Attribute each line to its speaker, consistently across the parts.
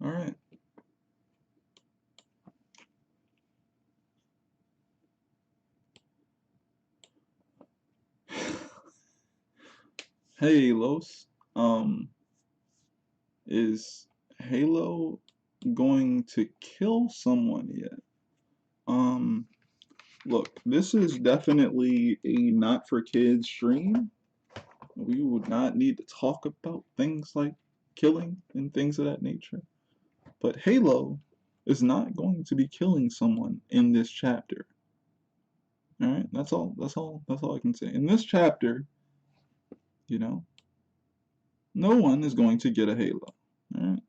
Speaker 1: All right. Hey, Los. Um, is Halo going to kill someone yet? Um, Look, this is definitely a not for kids stream. We would not need to talk about things like killing and things of that nature. But Halo is not going to be killing someone in this chapter. All right, that's all. That's all. That's all I can say. In this chapter, you know, no one is going to get a Halo. All right,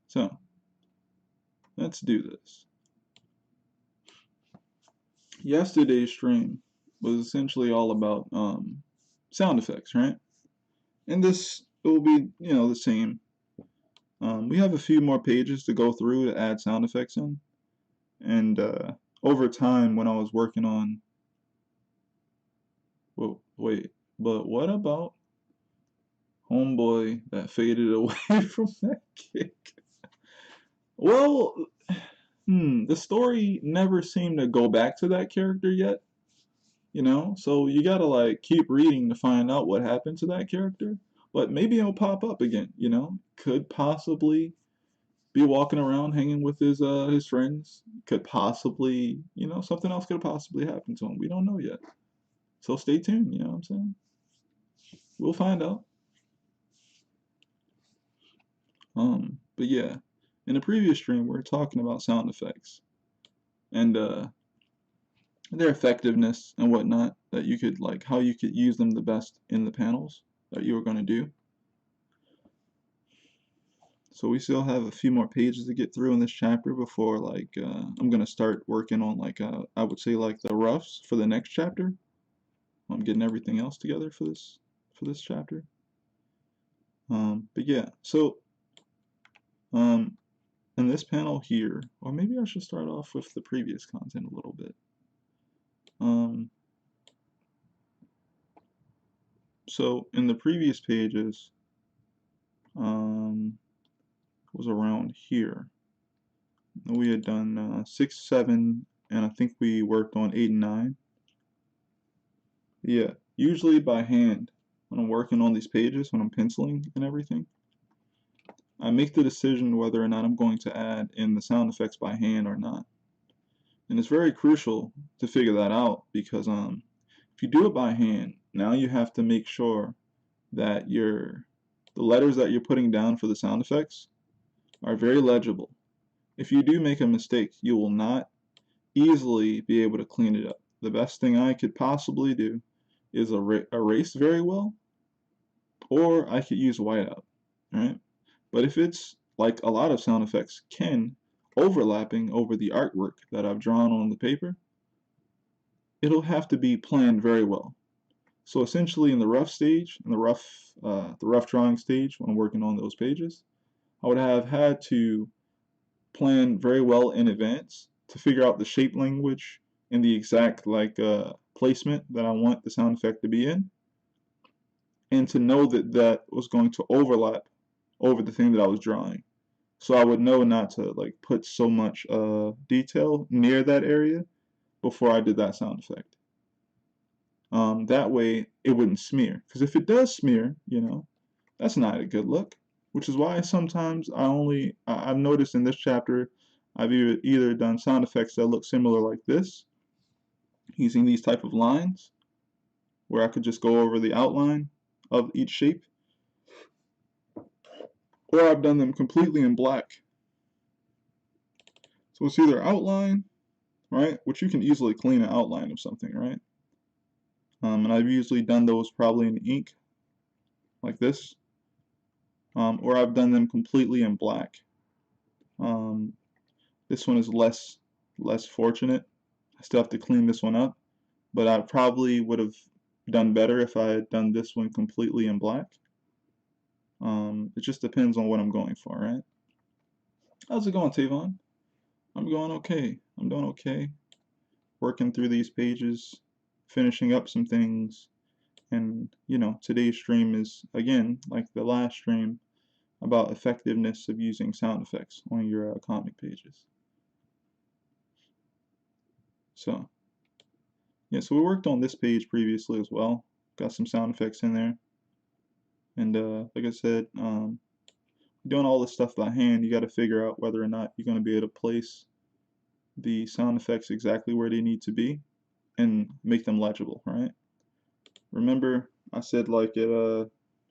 Speaker 1: so let's do this. Yesterday's stream was essentially all about sound effects, right? And this it will be, the same. We have a few more pages to go through to add sound effects in, and over time, when I was working on, well, wait, but what about Homeboy that faded away from that kick? Well, the story never seemed to go back to that character yet, so you gotta like keep reading to find out what happened to that character. But maybe it'll pop up again, could possibly be walking around hanging with his friends, could possibly, something else could possibly happen to him. We don't know yet, so stay tuned. You know what I'm saying? We'll find out. But yeah, in the previous stream we were talking about sound effects and their effectiveness and whatnot, that you could like how you could use them the best in the panels that you were going to do. So we still have a few more pages to get through in this chapter before like I'm gonna start working on like I would say like the roughs for the next chapter. I'm getting everything else together for this chapter. But yeah, so um, in this panel here, or maybe I should start off with the previous content a little bit. So in the previous pages, was around here. We had done 6, 7, and I think we worked on 8 and 9. Yeah, usually by hand when I'm working on these pages, when I'm penciling and everything, I make the decision whether or not I'm going to add in the sound effects by hand or not. And it's very crucial to figure that out because if you do it by hand, now you have to make sure that the letters that you're putting down for the sound effects are very legible. If you do make a mistake, you will not easily be able to clean it up. The best thing I could possibly do is erase very well, or I could use whiteout, right? But if it's like a lot of sound effects can, overlapping over the artwork that I've drawn on the paper, it'll have to be planned very well. So essentially in the rough stage, in the rough drawing stage when I'm working on those pages, I would have had to plan very well in advance to figure out the shape language and the exact like placement that I want the sound effect to be in, and to know that that was going to overlap over the thing that I was drawing. So I would know not to like put so much detail near that area before I did that sound effect. That way it wouldn't smear. Because if it does smear, that's not a good look. Which is why sometimes I've noticed in this chapter, I've either done sound effects that look similar like this, using these type of lines, where I could just go over the outline of each shape, or I've done them completely in black. So it's either outline, right, which you can easily clean an outline of something, right? And I've usually done those probably in ink, like this, or I've done them completely in black. This one is less fortunate. I still have to clean this one up, but I probably would have done better if I had done this one completely in black. It just depends on what I'm going for, right? How's it going, Tavon? I'm going okay. I'm doing okay. Working through these pages, finishing up some things, and today's stream is again like the last stream, about effectiveness of using sound effects on your comic pages. So, yeah, so we worked on this page previously as well. Got some sound effects in there. And like I said, doing all this stuff by hand, you got to figure out whether or not you're going to be able to place the sound effects exactly where they need to be and make them legible, right? Remember, I said like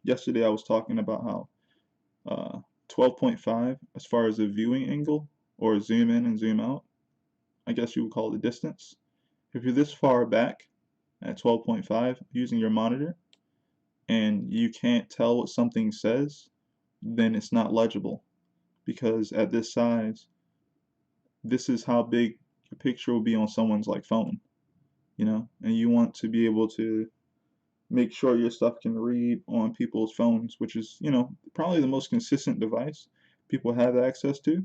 Speaker 1: yesterday I was talking about how 12.5 as far as a viewing angle or zoom in and zoom out, I guess you would call it the distance. If you're this far back at 12.5 using your monitor and you can't tell what something says, then it's not legible because at this size, this is how big your picture will be on someone's like phone, you know, and you want to be able to make sure your stuff can read on people's phones, which is, you know, probably the most consistent device people have access to.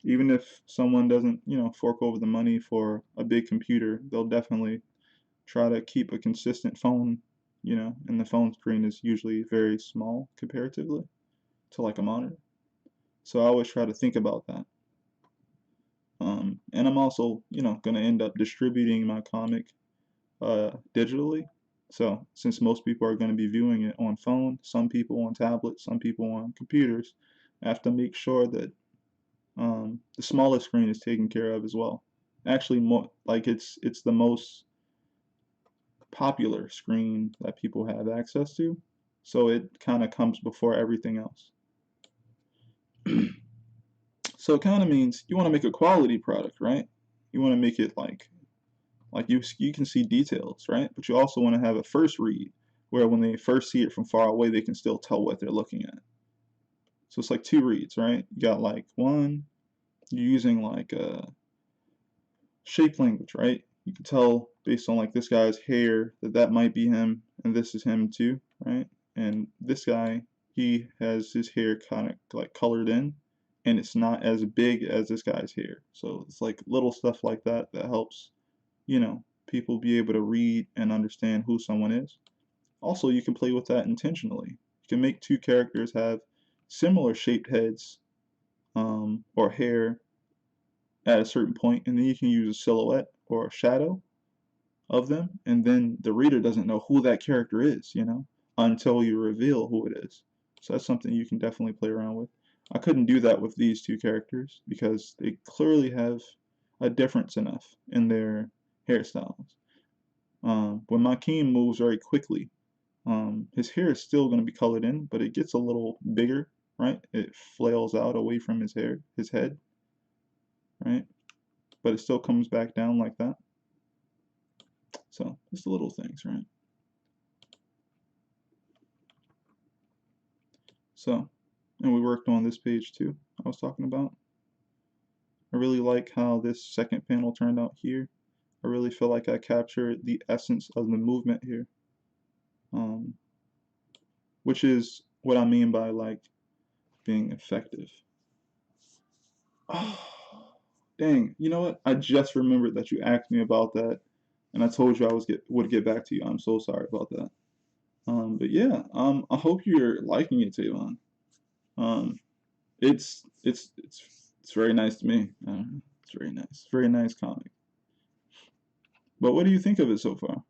Speaker 1: Even if someone doesn't, you know, fork over the money for a big computer, they'll definitely try to keep a consistent phone, you know, and the phone screen is usually very small comparatively to like a monitor. So I always try to think about that. And I'm also, you know, going to end up distributing my comic digitally. So since most people are going to be viewing it on phone, some people on tablets, some people on computers, I have to make sure that the smaller screen is taken care of as well. Actually, more like it's the most popular screen that people have access to, so it kind of comes before everything else. So it kind of means you want to make a quality product, right? You want to make it like you can see details, right? But you also want to have a first read where when they first see it from far away, they can still tell what they're looking at. So it's like two reads, right? You got like one, you're using like shape language, right? You can tell based on like this guy's hair that that might be him, and this is him too, right? And this guy, he has his hair kind of like colored in, and it's not as big as this guy's hair. So it's like little stuff like that that helps, you know, people be able to read and understand who someone is. Also, you can play with that intentionally. You can make two characters have similar shaped heads or hair at a certain point, and then you can use a silhouette or a shadow of them, and then the reader doesn't know who that character is, you know, until you reveal who it is. So that's something you can definitely play around with. I couldn't do that with these two characters because they clearly have a difference enough in their hairstyles. When Makeem moves very quickly, his hair is still going to be colored in, but it gets a little bigger, right? It flails out away from his hair, his head, right? But it still comes back down like that. So just the little things, right? So, and we worked on this page too, I was talking about. I really like how this second panel turned out here. I really feel like I captured the essence of the movement here, um, which is what I mean by like being effective. Oh, dang, you know what? I just remembered that you asked me about that, and I told you I would get back to you. I'm so sorry about that. But yeah, I hope you're liking it, Tavon. Um, it's very nice to me. It's very nice, very nice comic. But what do you think of it so far?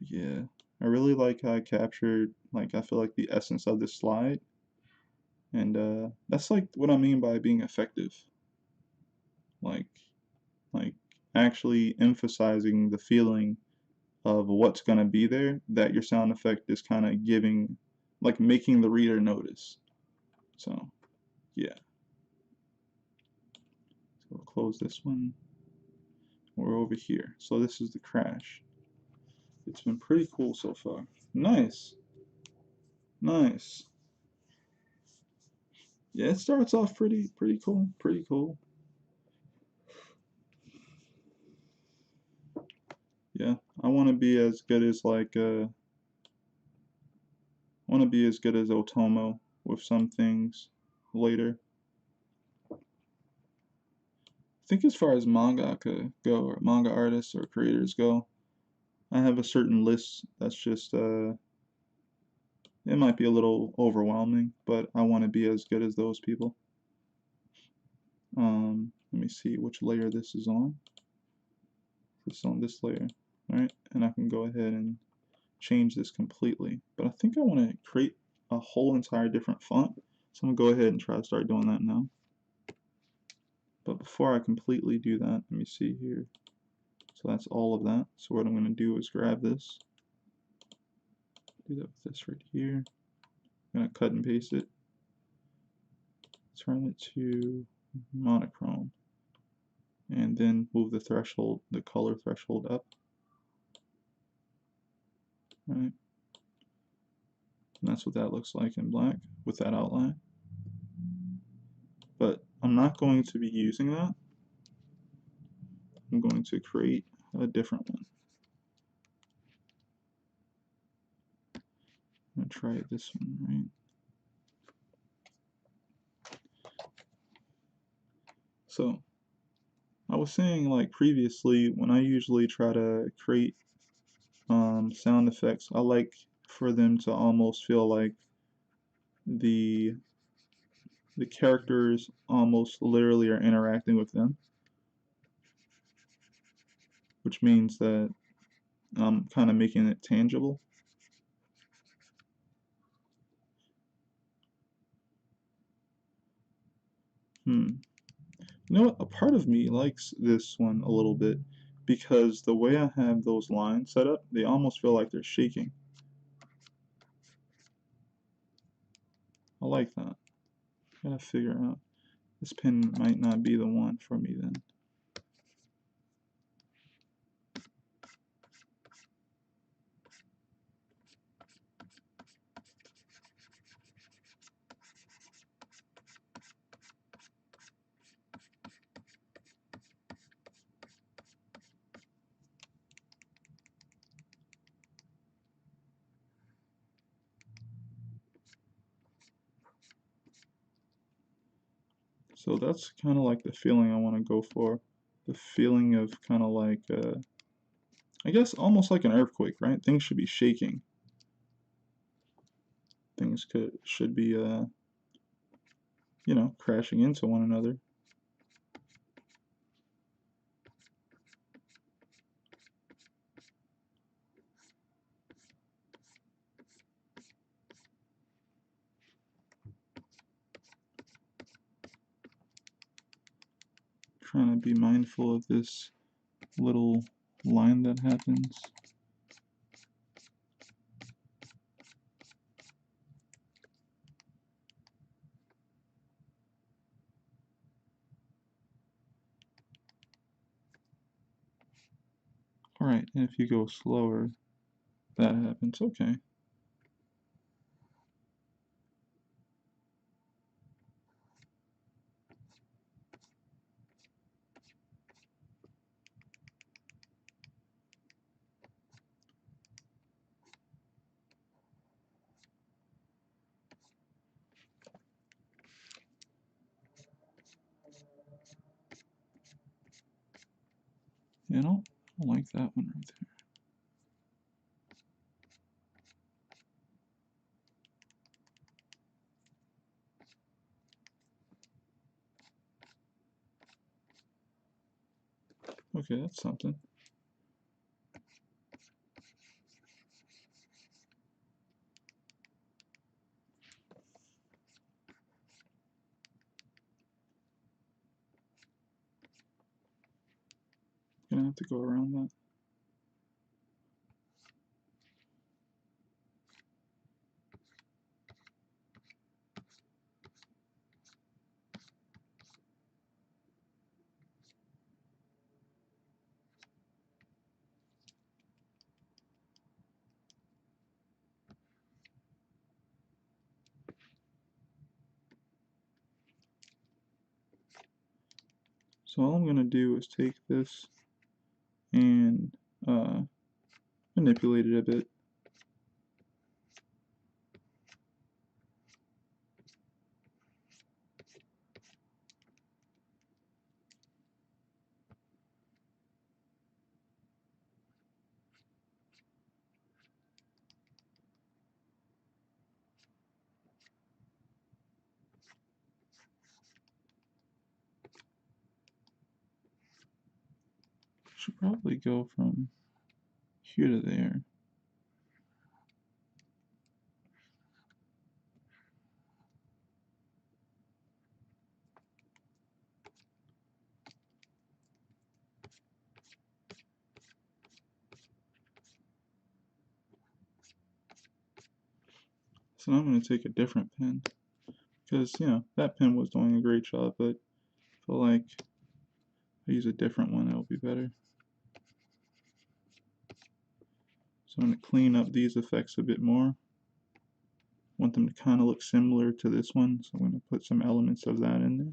Speaker 1: Yeah, I really like how I captured, like I feel like the essence of this slide, and that's like what I mean by being effective. Like like actually emphasizing the feeling of what's gonna be there that your sound effect is kind of giving, like making the reader notice. So yeah, so we'll close this one. We're over here. So this is the crash. It's been pretty cool so far. Nice. Nice. Yeah, it starts off pretty cool. Pretty cool. Yeah. I want to be as good as like I want to be as good as Otomo with some things later. I think as far as mangaka go or manga artists or creators go, I have a certain list that's just It might be a little overwhelming, but I want to be as good as those people. Let me see which layer this is on. This is on this layer, right? And I can go ahead and change this completely. But I think I want to create a whole entire different font. So I'm going to go ahead and try to start doing that now. But before I completely do that, let me see here. So that's all of that. So what I'm going to do is grab this, do that with this right here. I'm going to cut and paste it, turn it to monochrome, and then move the threshold, the color threshold up. Right? And that's what that looks like in black with that outline. But I'm not going to be using that. I'm going to create a different one. I'm going to try this one, right? So I was saying, like previously, when I usually try to create sound effects, I like for them to almost feel like the characters almost literally are interacting with them, which means that I'm kind of making it tangible. You know what? A part of me likes this one a little bit because the way I have those lines set up, they almost feel like they're shaking. I like that. Gotta figure out. This pen might not be the one for me then. So that's kind of like the feeling I want to go for. The feeling of kind of like, I guess almost like an earthquake, right? Things should be shaking. Things should be, you know, crashing into one another. Trying to be mindful of this little line that happens. Alright, and if you go slower, that happens. Okay. You know, I like that one right there. Okay, that's something. Gonna have to go around that. So all I'm gonna do is take this and manipulate it a bit. Should probably go from here to there. So now I'm going to take a different pen, because, you know, that pen was doing a great job, but I feel like if I use a different one, it'll be better. So I'm going to clean up these effects a bit more. Want them to kind of look similar to this one, so I'm going to put some elements of that in there.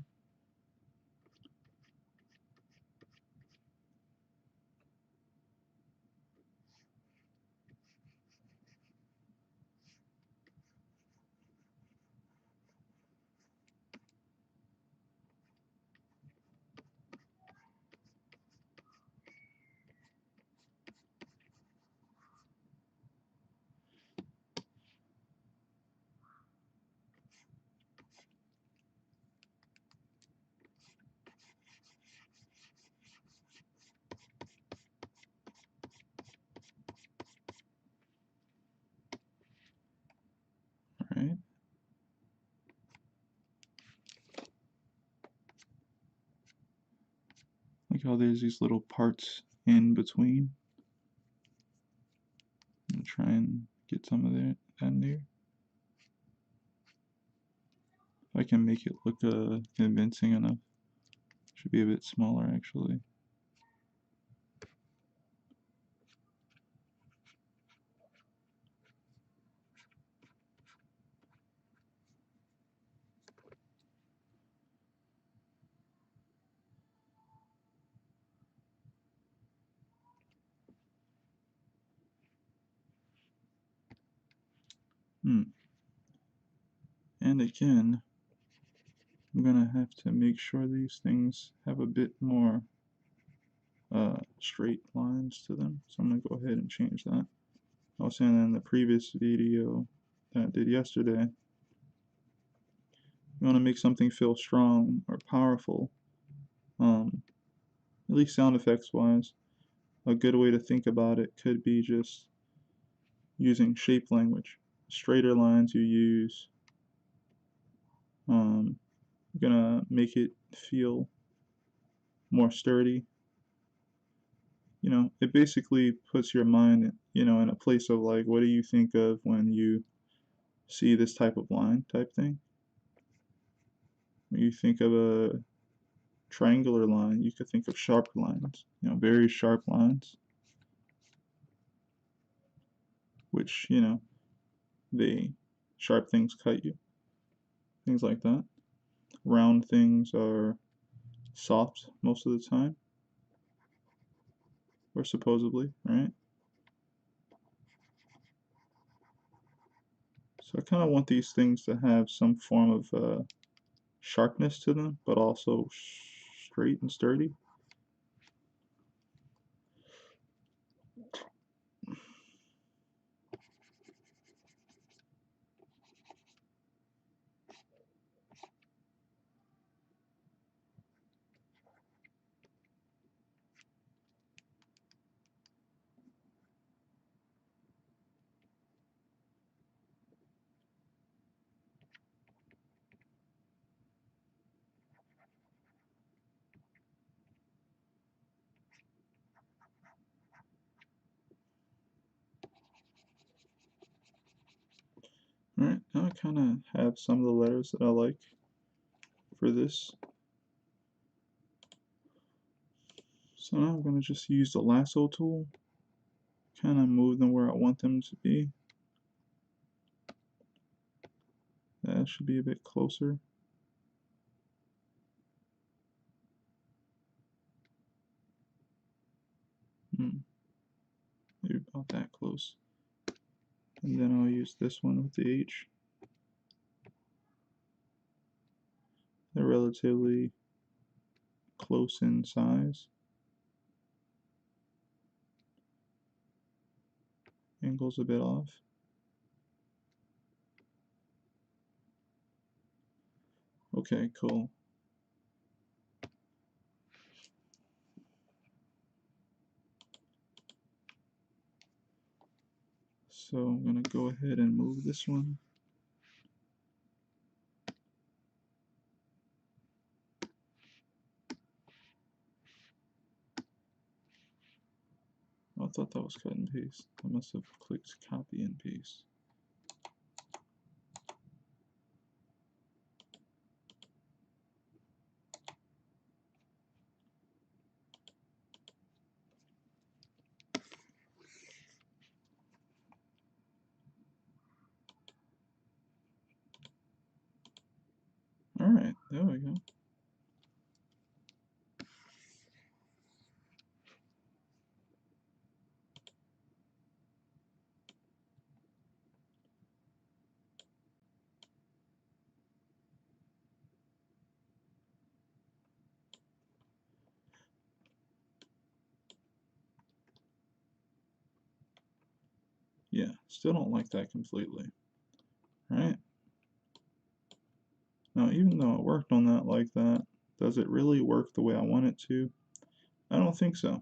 Speaker 1: Alright. Like how there's these little parts in between. I'm going to try and get some of that in there. If I can make it look convincing enough. Should be a bit smaller, actually. And again, I'm gonna have to make sure these things have a bit more straight lines to them. So I'm gonna go ahead and change that. I was saying in the previous video that I did yesterday, you want to make something feel strong or powerful, at least sound effects wise. A good way to think about it could be just using shape language. Straighter lines you use, gonna make it feel more sturdy. You know, it basically puts your mind, you know, in a place of like, what do you think of when you see this type of line type thing? When you think of a triangular line, you could think of sharp lines, you know, very sharp lines, which, you know, they, sharp things cut you, things like that. Round things are soft most of the time, or supposedly, right? So I kind of want these things to have some form of sharpness to them, but also straight and sturdy. Alright, now I kind of have some of the letters that I like for this. So now I'm going to just use the lasso tool, kind of move them where I want them to be. That should be a bit closer. Maybe about that close. And then I'll use this one with the H. They're relatively close in size. Angle's a bit off. Okay, cool. So I'm going to go ahead and move this one. I thought that was cut and paste. I must have clicked copy and paste. Alright, there we go. Yeah, still don't like that completely. Right? Now, even though I worked on that like that, does it really work the way I want it to? I don't think so.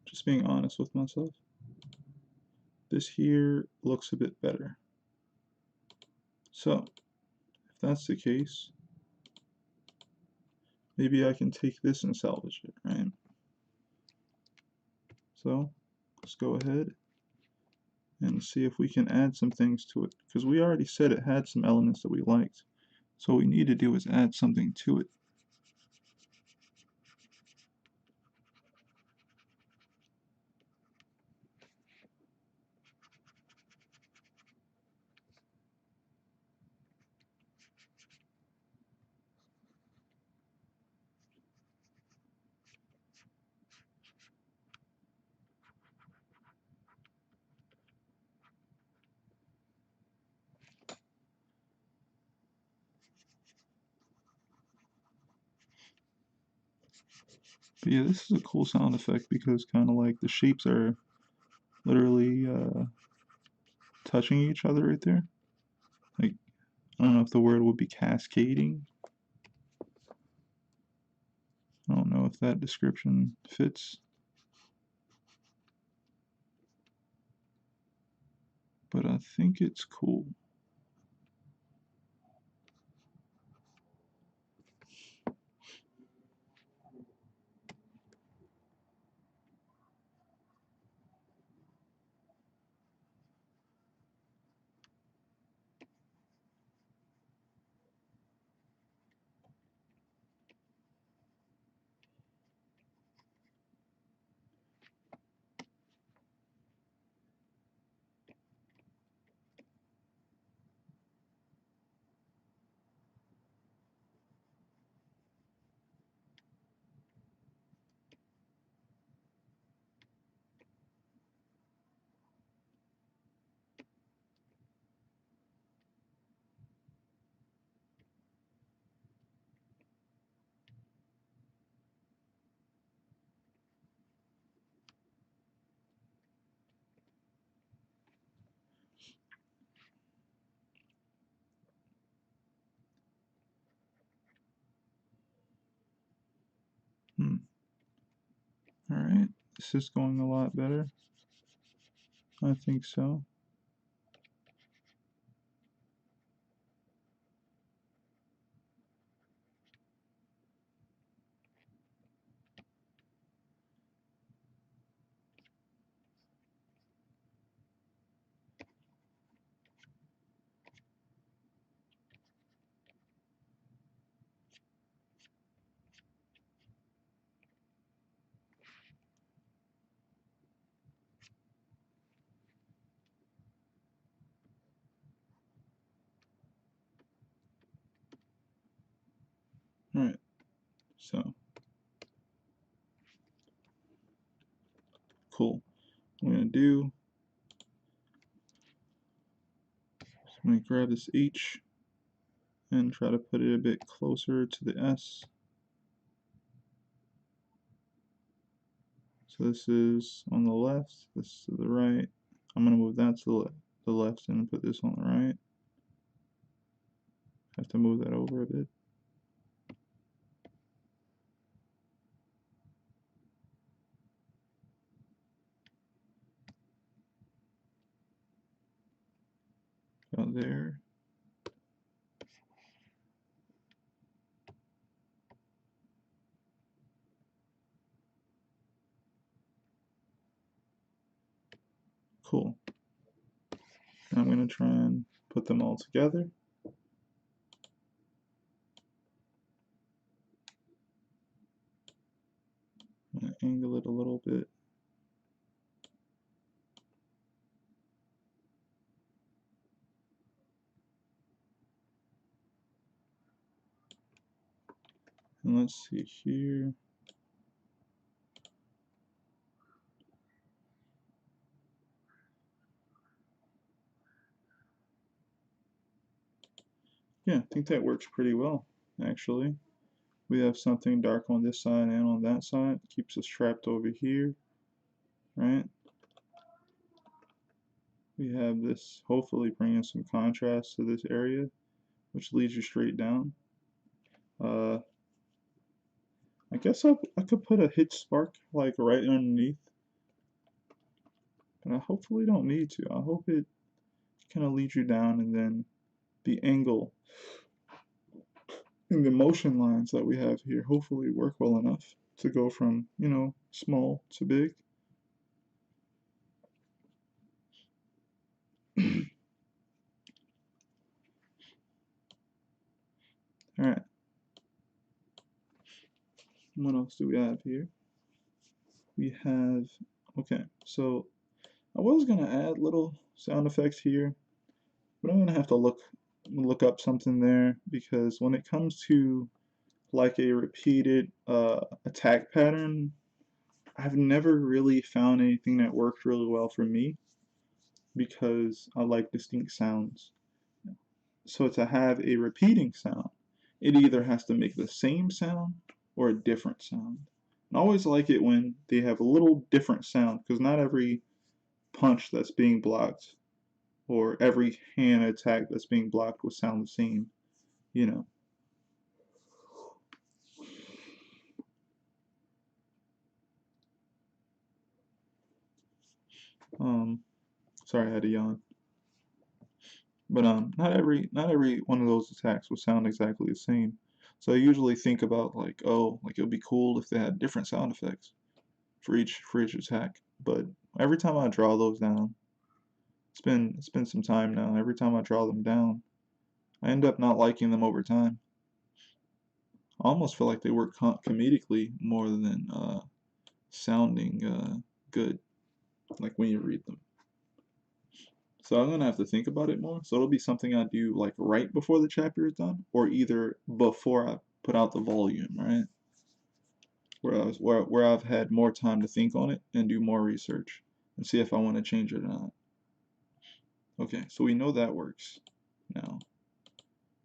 Speaker 1: Just being honest with myself. This here looks a bit better. So, if that's the case, maybe I can take this and salvage it, right? So, let's go ahead and see if we can add some things to it, because we already said it had some elements that we liked. So what we need to do is add something to it. But yeah, this is a cool sound effect because kind of like the shapes are literally touching each other right there. Like, I don't know if the word would be cascading. I don't know if that description fits. But I think it's cool. Alright, this is going a lot better. I think so. Alright, so cool. What I'm going to do is I'm going to grab this H and try to put it a bit closer to the S. So this is on the left, this is to the right. I'm going to move that to the left and put this on the right. Have to move that over a bit. Go there. Cool. I'm going to try and put them all together. I'm going to angle it a little bit. And let's see here. Yeah, I think that works pretty well, actually. We have something dark on this side and on that side. Keeps us trapped over here, right? We have this hopefully bringing some contrast to this area, which leads you straight down. I guess I could put a hit spark like right underneath, but I hopefully don't need to. I hope it kind of leads you down, and then the angle and the motion lines that we have here hopefully work well enough to go from, you know, small to big. Alright, what else do we have here? We have, okay, so I was gonna add little sound effects here, but I'm gonna have to look up something there, because when it comes to like a repeated attack pattern, I've never really found anything that worked really well for me, because I like distinct sounds. So to have a repeating sound, it either has to make the same sound or a different sound. And I always like it when they have a little different sound, because not every punch that's being blocked or every hand attack that's being blocked will sound the same, you know. Sorry, I had to yawn. But not every one of those attacks will sound exactly the same. So I usually think about like, oh, like it would be cool if they had different sound effects for each attack. But every time I draw those down, it's been some time now. Every time I draw them down, I end up not liking them over time. I almost feel like they work comedically more than sounding good, like when you read them. So I'm gonna have to think about it more. So it'll be something I do like right before the chapter is done, or either before I put out the volume, right? Where I've had more time to think on it and do more research and see if I want to change it or not. Okay, so we know that works. Now,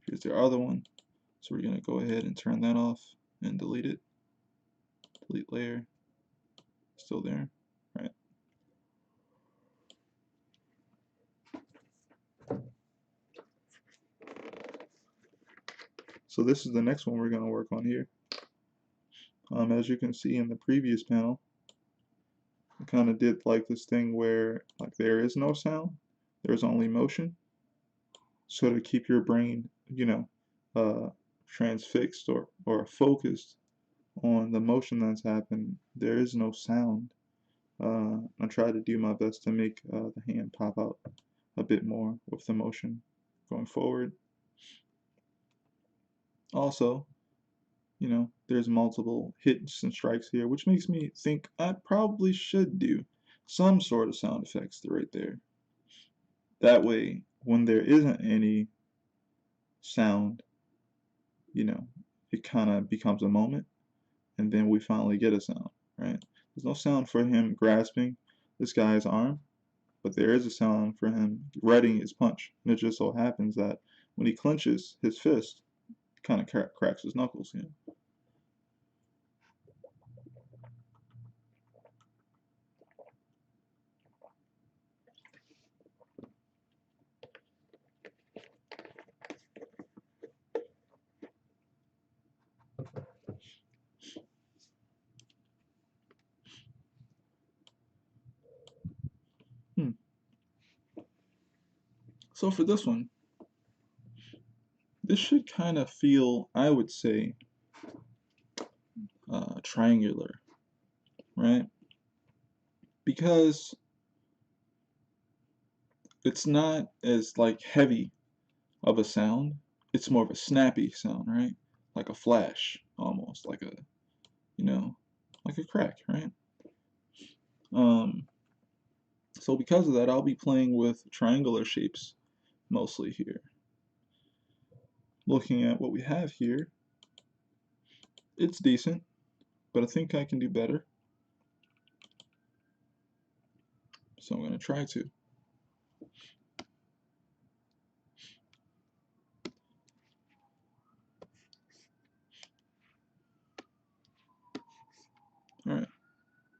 Speaker 1: here's the other one. So we're gonna go ahead and turn that off and delete it. Delete layer. Still there, right? So this is the next one we're gonna work on here. As you can see in the previous panel, I kind of did like this thing where like there is no sound, there's only motion. So to keep your brain, you know, transfixed or focused on the motion that's happened, there is no sound. I try to do my best to make the hand pop out a bit more with the motion going forward. Also, you know, there's multiple hits and strikes here, which makes me think I probably should do some sort of sound effects right there. That way, when there isn't any sound, you know, it kind of becomes a moment, and then we finally get a sound, right? There's no sound for him grasping this guy's arm, but there is a sound for him readying his punch. And it just so happens that when he clenches his fist, it kind of cracks his knuckles, you know? Hmm. So for this one, this should kind of feel, I would say, triangular, right? Because it's not as like heavy of a sound. It's more of a snappy sound, right? Like a flash, almost like a, you know, like a crack, right? Um, so because of that, I'll be playing with triangular shapes mostly here. Looking at what we have here, it's decent, but I think I can do better. So I'm going to try to. Alright,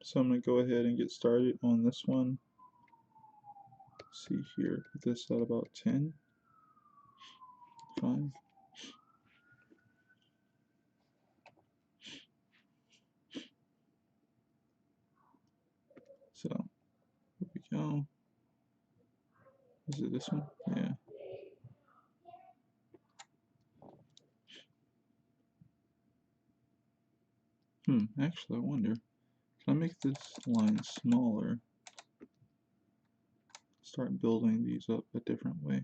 Speaker 1: so I'm going to go ahead and get started on this one. See here, put this at about 10. Fine. So, here we go. Is it this one? Yeah. Actually, I wonder, can I make this line smaller? Start building these up a different way.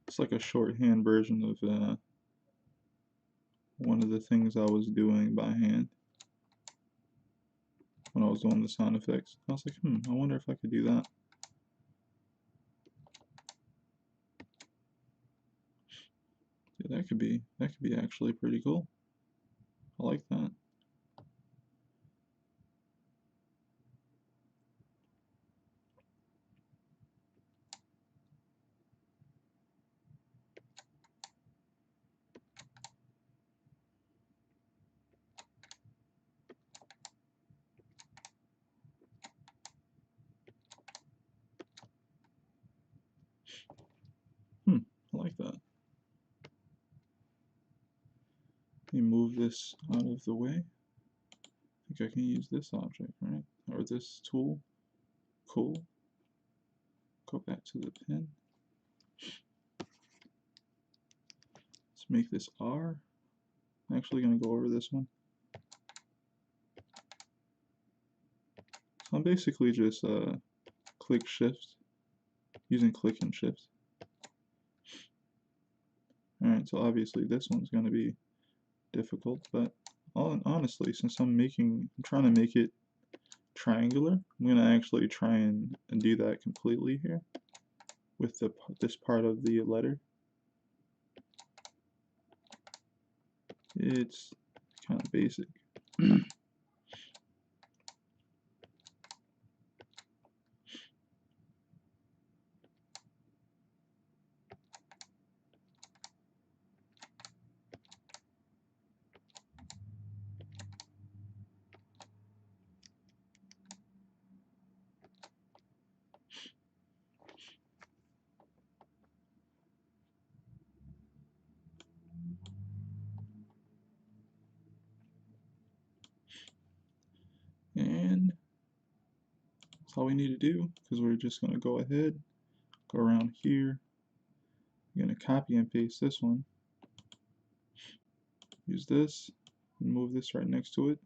Speaker 1: It's like a shorthand version of one of the things I was doing by hand when I was doing the sound effects. I was like, I wonder if I could do that. Yeah, that could be actually pretty cool. I like that. I like that. Let me move this out of the way. I think I can use this object, right? Or this tool. Cool. Go back to the pen. Let's make this R. I'm actually going to go over this one. So I'm basically just click shift, using click and shift. Alright, so obviously this one's going to be difficult, but honestly, since I'm trying to make it triangular, I'm going to actually try and do that completely here with this part of the letter. It's kind of basic. And that's all we need to do, because we're just going to go ahead, go around here. I'm going to copy and paste this one. Use this, and move this right next to it.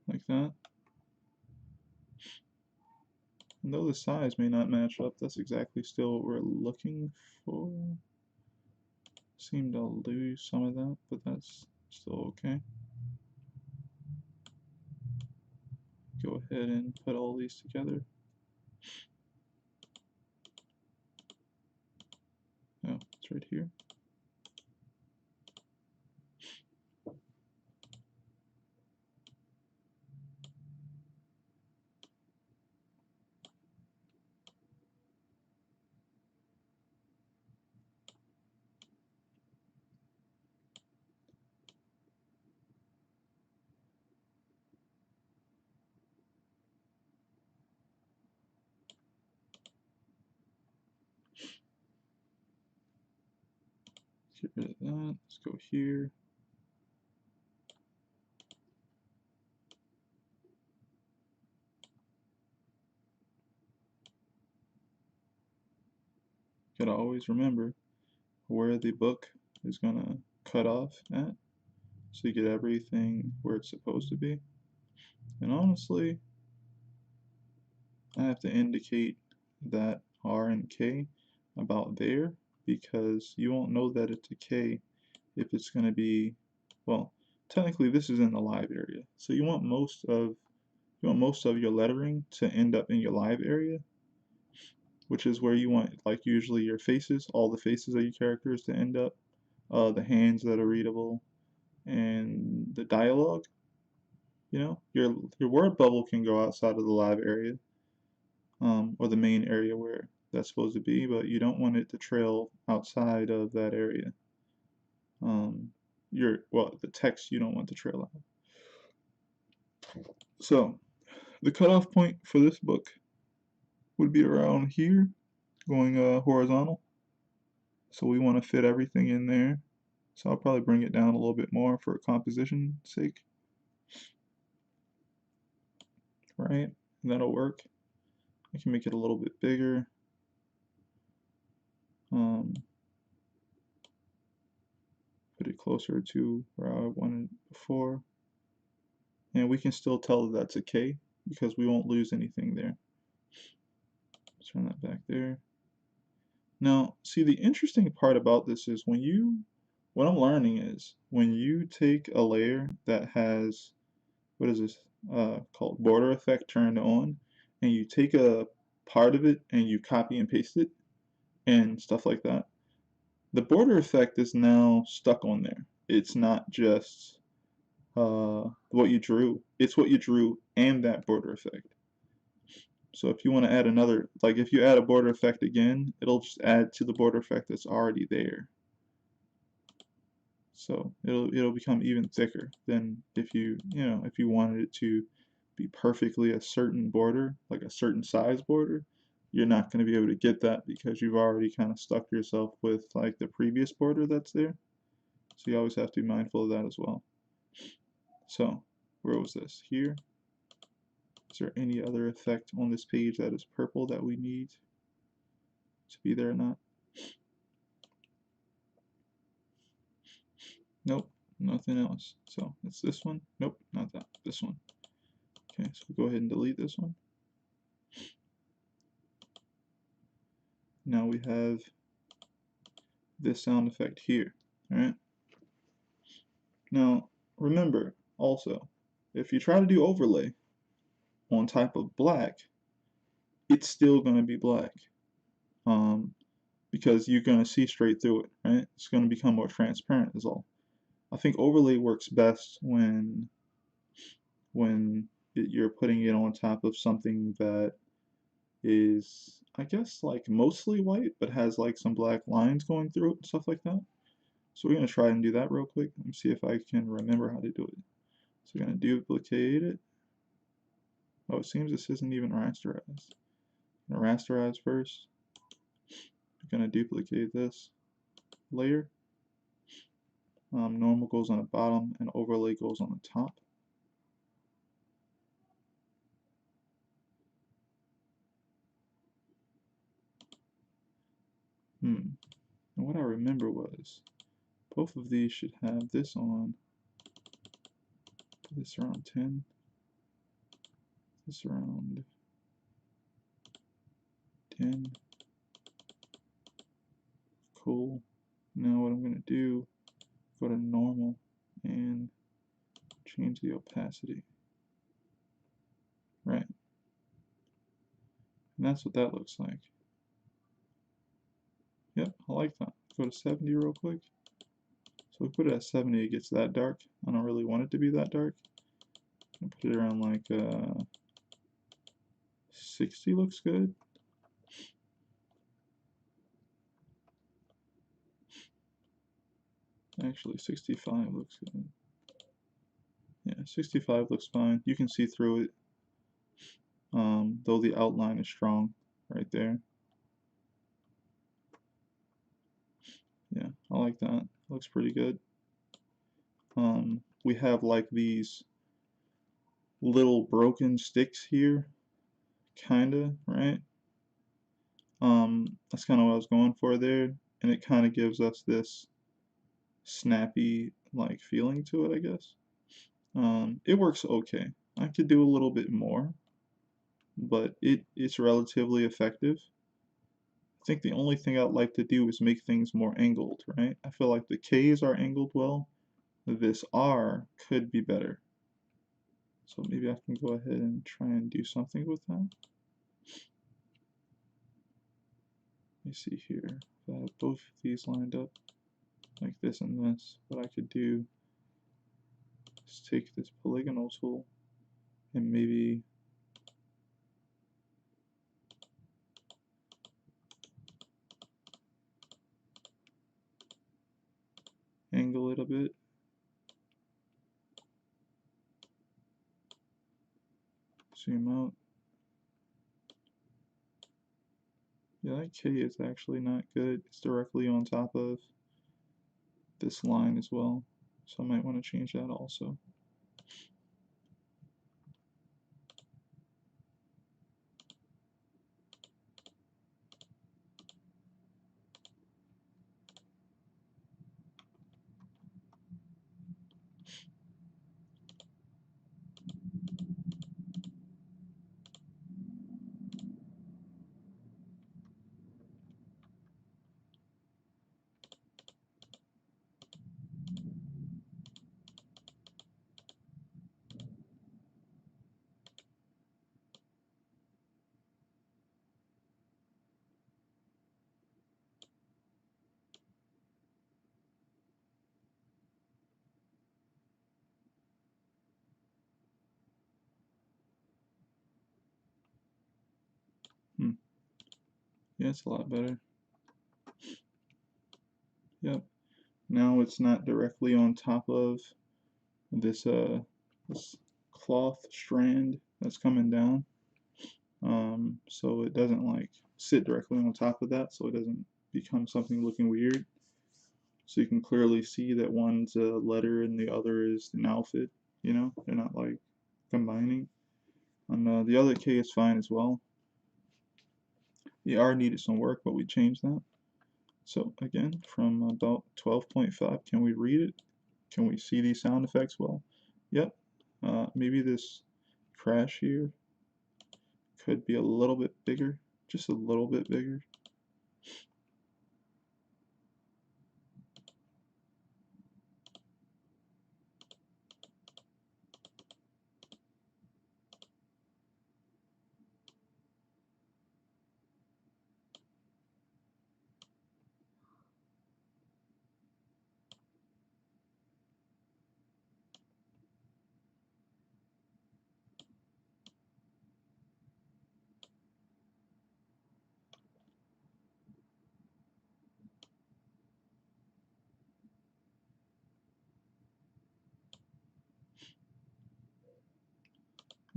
Speaker 1: Like that. And though the size may not match up, that's exactly still what we're looking for. Seem to lose some of that, but that's still okay. Go ahead and put all these together. Oh, it's right here. Get rid of that. Let's go here. Gotta always remember where the book is gonna cut off at, so you get everything where it's supposed to be. And honestly, I have to indicate that R and K about there, because you won't know that it's a K if it's gonna be, well, technically this is in the live area, so you want most of your lettering to end up in your live area, which is where you want, like, usually your faces, all the faces of your characters to end up, the hands that are readable, and the dialogue. You know, your word bubble can go outside of the live area, or the main area where that's supposed to be, but you don't want it to trail outside of that area. The text you don't want to trail out. So the cutoff point for this book would be around here, going horizontal. So we want to fit everything in there. So I'll probably bring it down a little bit more for composition's sake. Right? And that'll work. I can make it a little bit bigger. Put it closer to where I wanted it before. And we can still tell that that's a K because we won't lose anything there. Turn that back there. Now, see, the interesting part about this is what I'm learning is when you take a layer that has, what is this, called border effect turned on, and you take a part of it and you copy and paste it and stuff like that, the border effect is now stuck on there. It's not just what you drew, it's what you drew and that border effect. So if you want to add another, like if you add a border effect again, it'll just add to the border effect that's already there. So it'll become even thicker than if if you wanted it to be perfectly a certain border, like a certain size border, you're not going to be able to get that because you've already kind of stuck yourself with like the previous border that's there. So you always have to be mindful of that as well. So where was this? Here. Is there any other effect on this page that is purple that we need to be there or not? Nope, nothing else. So it's this one. Nope, not that. This one. Okay, so we'll go ahead and delete this one. Now we have this sound effect here. Alright? Now, remember also, if you try to do overlay on type of black, it's still going to be black. Because you're going to see straight through it, right? It's going to become more transparent is all. I think overlay works best when you're putting it on top of something that is, I guess, like mostly white, but has like some black lines going through it and stuff like that. So we're going to try and do that real quick. Let me see if I can remember how to do it. So we're going to duplicate it. Oh, it seems this isn't even rasterized. I'm going to rasterize first. We're going to duplicate this layer. Normal goes on the bottom and overlay goes on the top. And what I remember was both of these should have this on. Put this around 10. This around 10. Cool. Now what I'm going to do, go to normal and change the opacity. Right. And that's what that looks like. Yep, I like that. Go to 70 real quick. So we put it at 70, it gets that dark. I don't really want it to be that dark. I'll put it around like 60 looks good. Actually, 65 looks good. Yeah, 65 looks fine. You can see through it, though the outline is strong right there. Yeah, I like that. Looks pretty good. We have like these little broken sticks here, kinda, right? That's kind of what I was going for there, and it kind of gives us this snappy like feeling to it, I guess. It works okay. I could do a little bit more, but it's relatively effective. I think the only thing I'd like to do is make things more angled, right? I feel like the K's are angled well. This R could be better. So maybe I can go ahead and try and do something with that. Let me see here. If I have both of these lined up like this and this, what I could do is take this polygonal tool and maybe angle it a bit. Zoom out. Yeah, that K is actually not good. It's directly on top of this line as well. So I might want to change that also. Yeah, it's a lot better. Yep. Now it's not directly on top of this this cloth strand that's coming down. So it doesn't like sit directly on top of that, so it doesn't become something looking weird. So you can clearly see that one's a letter and the other is an outfit. You know, they're not like combining. And the other K is fine as well. The R needed some work, but we changed that. So again, from about 12.5, can we read it? Can we see these sound effects well? Yep. Maybe this crash here could be a little bit bigger, just a little bit bigger.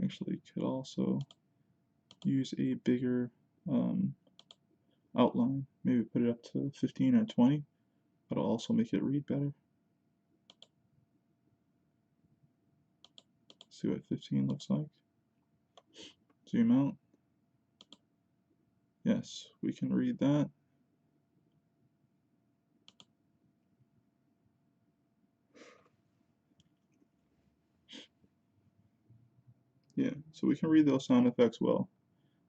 Speaker 1: Actually, could also use a bigger outline. Maybe put it up to 15 or 20. That'll also make it read better. See what 15 looks like. Zoom out. Yes, we can read that. Yeah, so we can read those sound effects well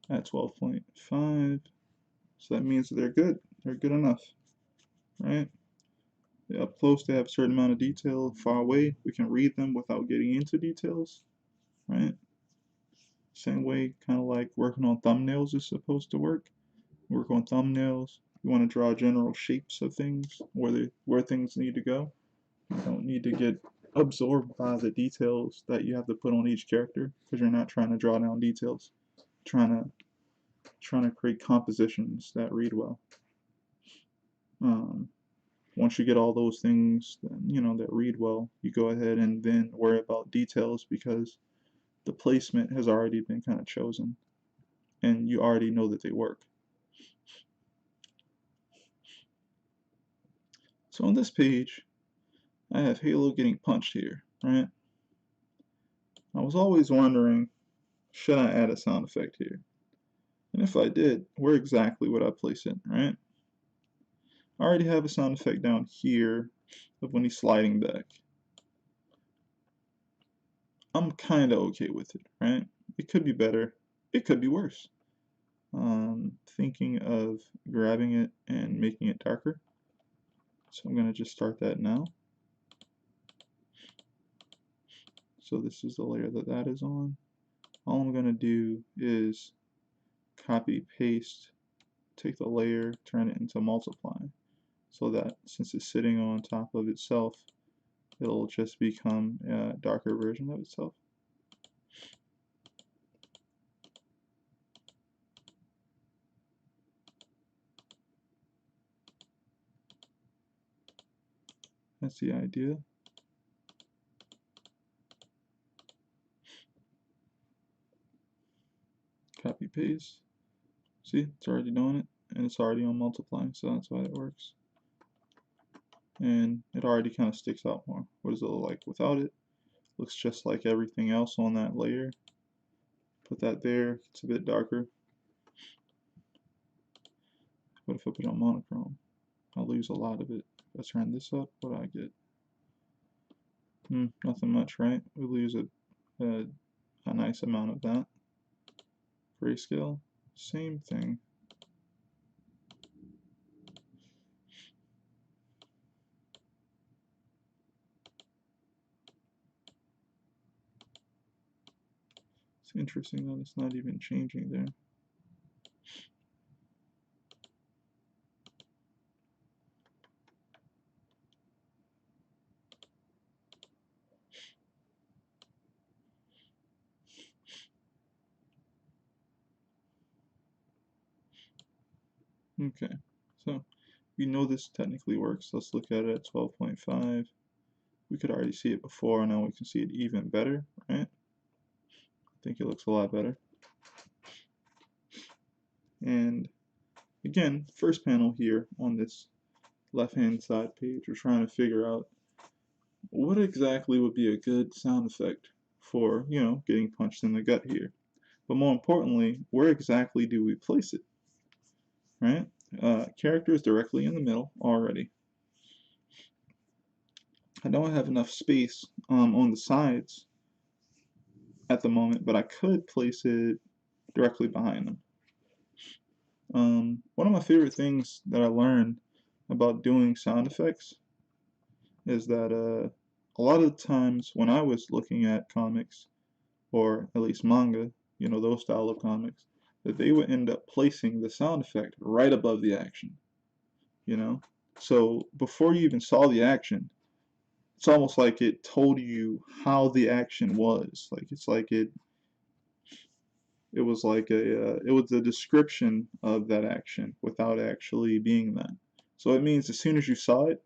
Speaker 1: at 12.5. So that means they're good. They're good enough, right? Up close, they have a certain amount of detail. Far away, we can read them without getting into details, right? Same way, kind of like working on thumbnails is supposed to work. Work on thumbnails. You want to draw general shapes of things, where things need to go. You don't need to get absorbed by the details that you have to put on each character because you're not trying to draw down details. Trying to create compositions that read well. Um, Once you get all those things, that read well, you go ahead and then worry about details because the placement has already been kind of chosen and you already know that they work. So on this page, I have Halo getting punched here, right? I was always wondering, should I add a sound effect here? And if I did, where exactly would I place it, right? I already have a sound effect down here of when he's sliding back. I'm kind of okay with it, right? It could be better. It could be worse. Thinking of grabbing it and making it darker. So I'm going to just start that now. So this is the layer that is on. All I'm going to do is copy, paste, take the layer, turn it into multiply. So that since it's sitting on top of itself, it'll just become a darker version of itself. That's the idea. Copy, paste. See, it's already doing it, and it's already on multiply, so that's why it works. And it already kind of sticks out more. What does it look like without it? Looks just like everything else on that layer. Put that there, it's a bit darker. What if I put it on monochrome? I'll lose a lot of it. If I turn this up, what do I get? Nothing much, right? We lose a nice amount of that. Grayscale, same thing. It's interesting that it's not even changing there. Okay, so we know this technically works. Let's look at it at 12.5. We could already see it before, now we can see it even better, right? I think it looks a lot better. And again, first panel here on this left-hand side page, we're trying to figure out what exactly would be a good sound effect for, getting punched in the gut here. But more importantly, where exactly do we place it, right? Character is directly in the middle already. I don't have enough space on the sides at the moment, but I could place it directly behind them. One of my favorite things that I learned about doing sound effects is that a lot of the times when I was looking at comics, or at least manga, those style of comics, that they would end up placing the sound effect right above the action, So before you even saw the action, it's almost like it told you how the action was. Like it's like it was like it was a description of that action without actually being that. So it means as soon as you saw it,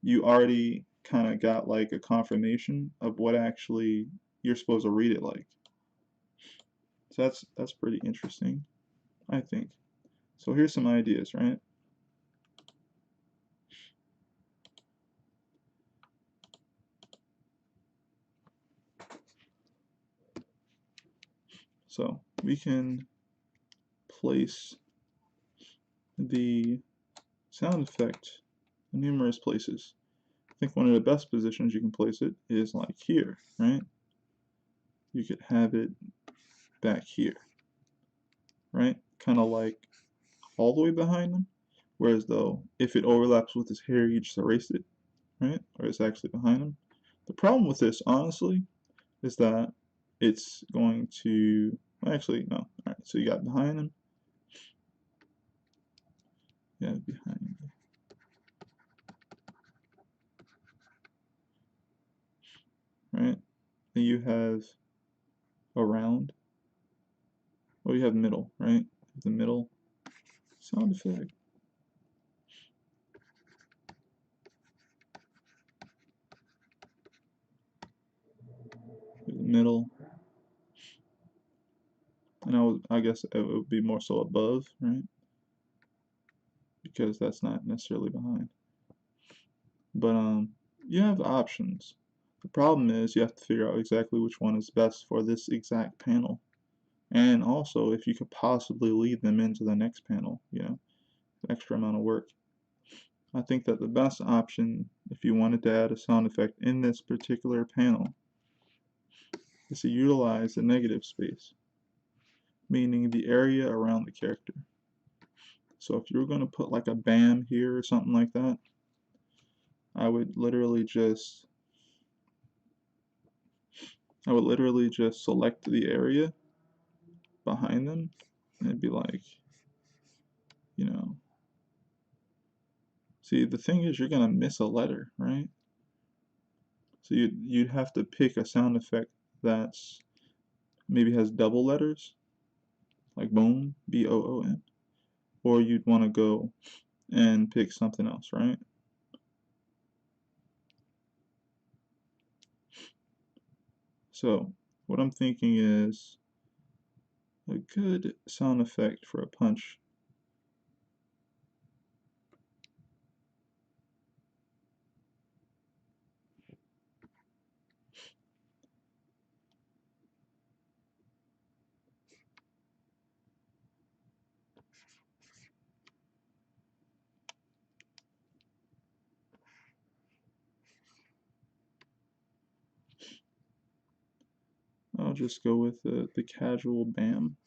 Speaker 1: you already kind of got like a confirmation of what actually you're supposed to read it like. So that's pretty interesting, I think. So here's some ideas, right? So we can place the sound effect in numerous places. I think one of the best positions you can place it is like here, right? You could have it back here, right? Kind of like all the way behind him. Whereas though, if it overlaps with his hair, you just erase it, right? Or it's actually behind him. The problem with this, honestly, is that it's going to, well, actually, no. Alright, so you got behind him. Yeah, behind him. Right? And you have around. Well, you have middle, right? The middle sound effect. The middle. And I guess it would be more so above, right? Because that's not necessarily behind. But you have options. The problem is you have to figure out exactly which one is best for this exact panel. And also if you could possibly lead them into the next panel, extra amount of work. I think that the best option, if you wanted to add a sound effect in this particular panel, is to utilize the negative space, meaning the area around the character. So if you were going to put like a BAM here or something like that, I would literally just select the area behind them and it'd be like, you know, see, the thing is you're going to miss a letter, right? So you'd have to pick a sound effect that's maybe has double letters, like boom, B-O-O-M, or you'd want to go and pick something else, right? So what I'm thinking is a good sound effect for a punch. I'll just go with the casual BAM.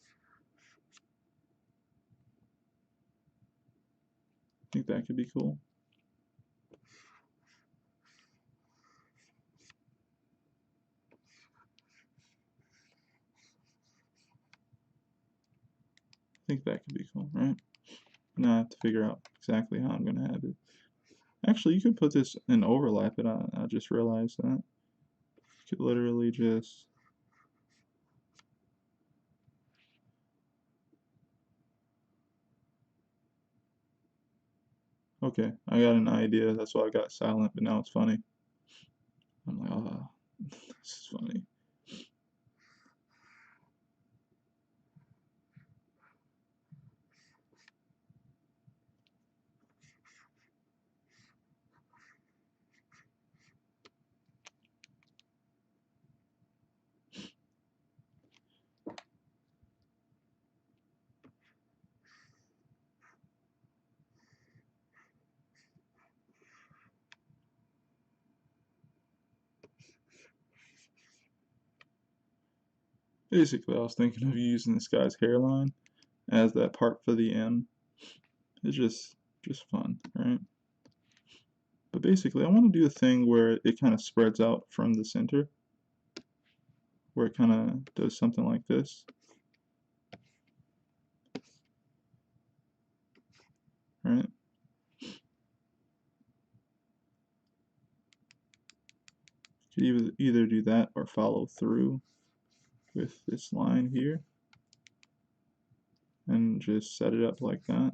Speaker 1: I think that could be cool. I think that could be cool, right? Now I have to figure out exactly how I'm going to have it. Actually, you could put this and overlap it. I just realized that. You could literally just... Okay, I got an idea. That's why I got silent, but now it's funny. I'm like, ah, this is funny. Basically, I was thinking of using this guy's hairline as that part for the M. It's just fun, right? But basically, I want to do a thing where it kind of spreads out from the center, where it kind of does something like this, right? You could either do that or follow through with this line here and just set it up like that.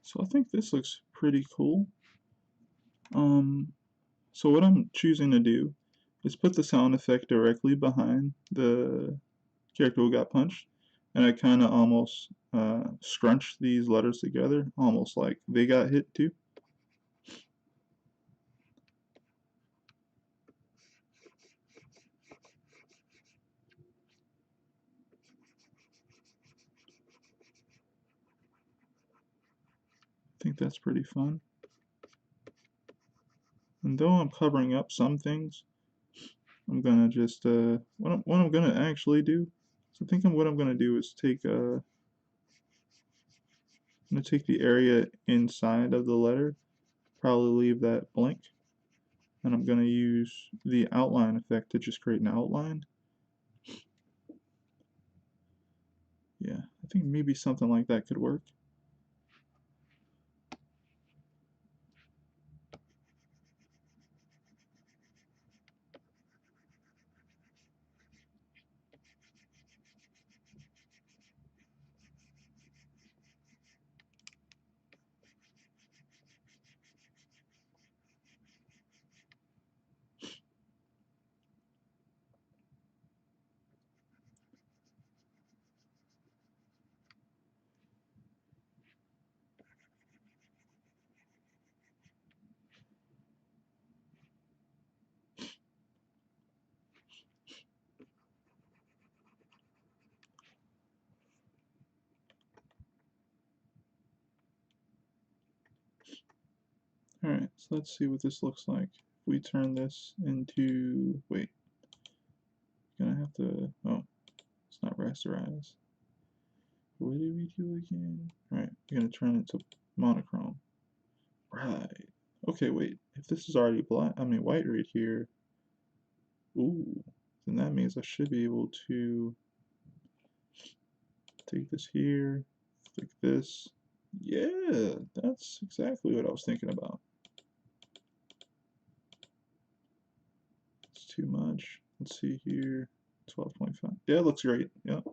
Speaker 1: So I think this looks pretty cool. So what I'm choosing to do is put the sound effect directly behind the character who got punched, and I kind of almost scrunched these letters together, almost like they got hit too. I think that's pretty fun. And though I'm covering up some things, I'm gonna just what I'm gonna actually do. So I think what I'm gonna do is I'm gonna take the area inside of the letter, probably leave that blank, and I'm gonna use the outline effect to just create an outline. Yeah, I think maybe something like that could work. Alright, so let's see what this looks like. If we turn this into, wait, gonna have to, oh, it's not rasterize. What did we do again? Alright, we're gonna turn it to monochrome. Right. Okay, wait, if this is already black, white right here, ooh, then that means I should be able to take this here, click this. Yeah, that's exactly what I was thinking about. It's too much. Let's see here. 12.5. Yeah, it looks great. Yep.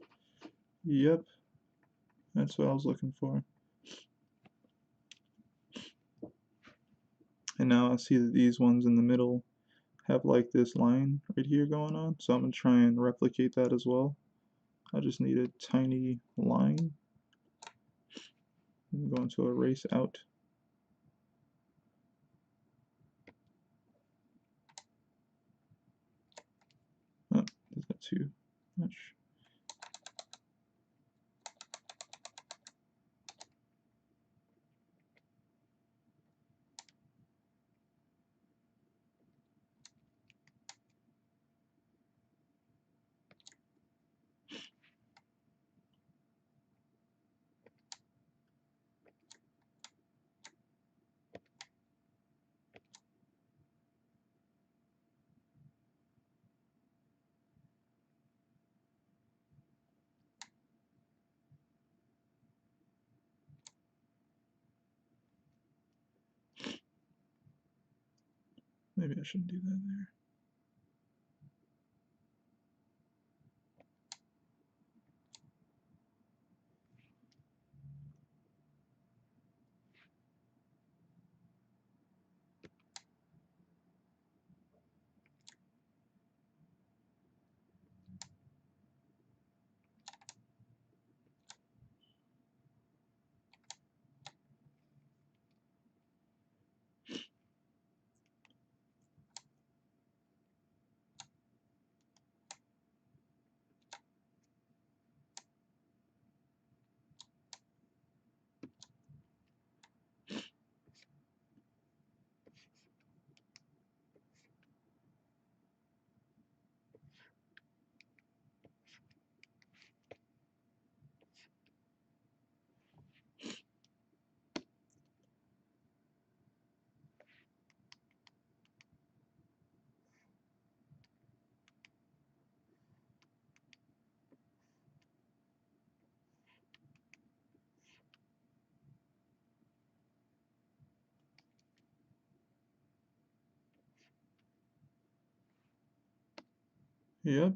Speaker 1: Yep. That's what I was looking for. And now I see that these ones in the middle have like this line right here going on. So I'm going to try and replicate that as well. I just need a tiny line. I'm going to erase out. Oh, is that too much? Maybe I shouldn't do that there. Yep.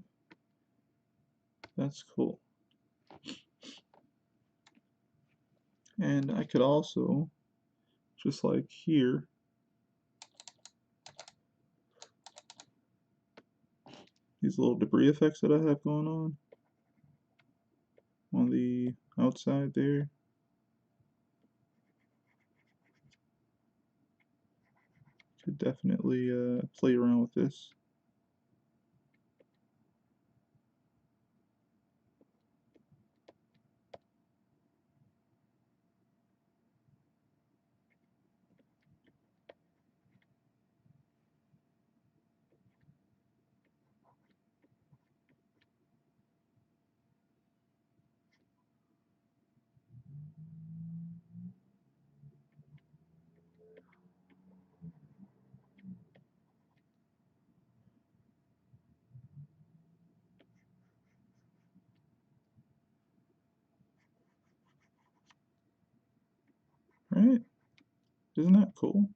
Speaker 1: That's cool. And I could also, just like here, these little debris effects that I have going on, on the outside there. Could definitely play around with this. Right? Isn't that cool?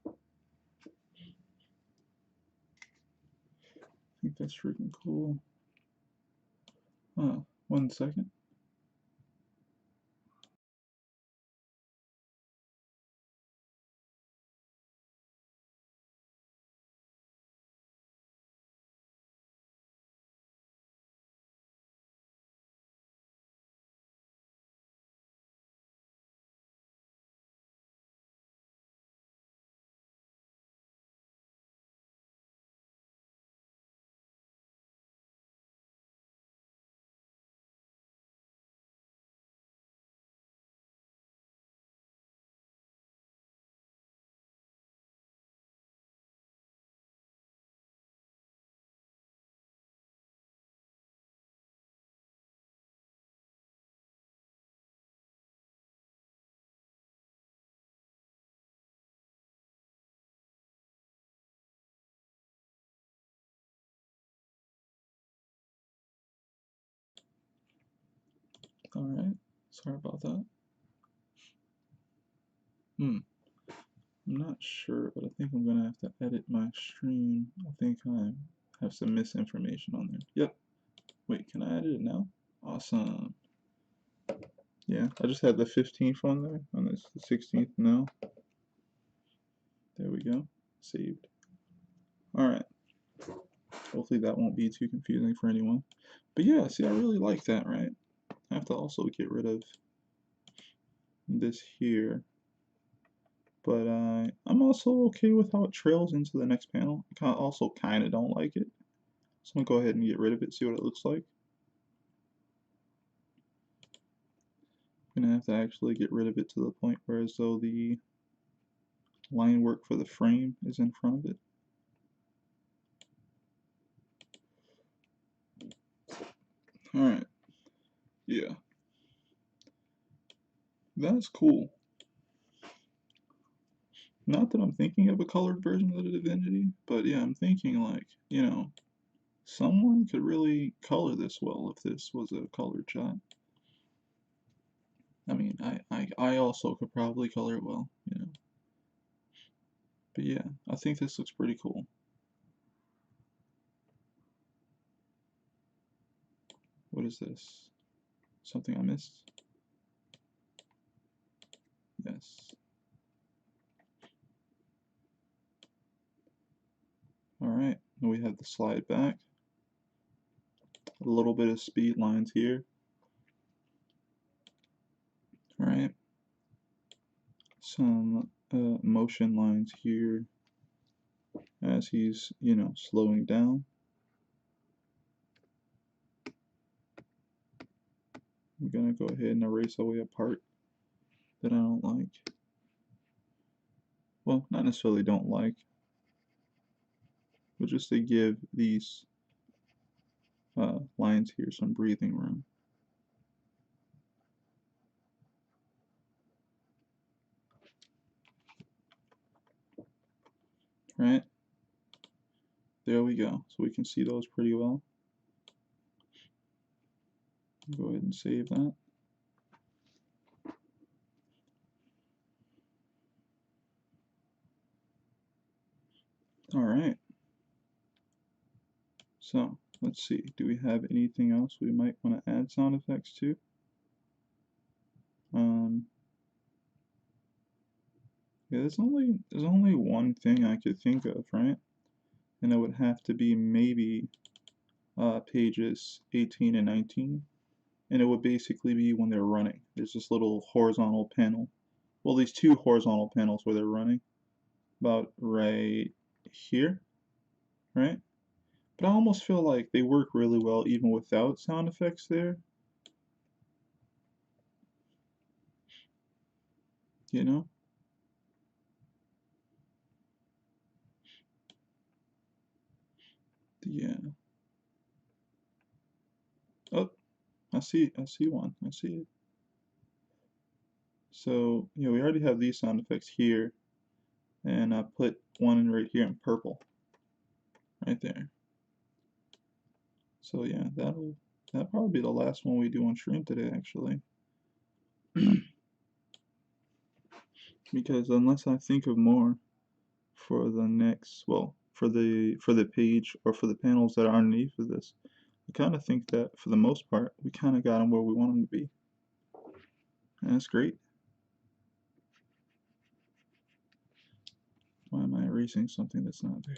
Speaker 1: I think that's freaking cool. 1 second. Alright, sorry about that. I'm not sure, but I think I'm gonna have to edit my stream. I think I have some misinformation on there. Yep. Wait, can I edit it now? Awesome. Yeah, I just had the 15th on there, and it's the 16th now. There we go. Saved. Alright. Hopefully that won't be too confusing for anyone. But yeah, see, I really like that, right? I have to also get rid of this here. But I'm also okay with how it trails into the next panel. I also kind of don't like it. So I'm going to go ahead and get rid of it, see what it looks like. I'm going to have to actually get rid of it to the point where as though the line work for the frame is in front of it. Alright. Yeah. That's cool. Not that I'm thinking of a colored version of the Divinity, but yeah, I'm thinking like, you know, someone could really color this well if this was a colored shot. I mean, I also could probably color it well, you know. But yeah, I think this looks pretty cool. What is this? Something I missed? Yes. Alright, we have the slide back. A little bit of speed lines here. Alright. Some motion lines here as he's, you know, slowing down. I'm gonna go ahead and erase away a part that I don't like. Well, not necessarily don't like, but just to give these lines here some breathing room. Right? There we go. So we can see those pretty well. Go ahead and save that. Alright. So, Let's see, do we have anything else we might want to add sound effects to? Yeah, there's only one thing I could think of, right? And it would have to be maybe pages 18 and 19. And it would basically be when they're running. There's this little horizontal panel. Well, these two horizontal panels where they're running. About right here, right? But I almost feel like they work really well even without sound effects there. You know? Yeah. Oh, I see one. I see it. So, yeah, we already have these sound effects here. And I put one right here in purple. Right there. So yeah, that'll probably be the last one we do on stream today, actually. Because unless I think of more for the next, well, for the page or for the panels that are underneath of this, I kind of think that for the most part, we kind of got them where we want them to be. And that's great. Why am I erasing something that's not there?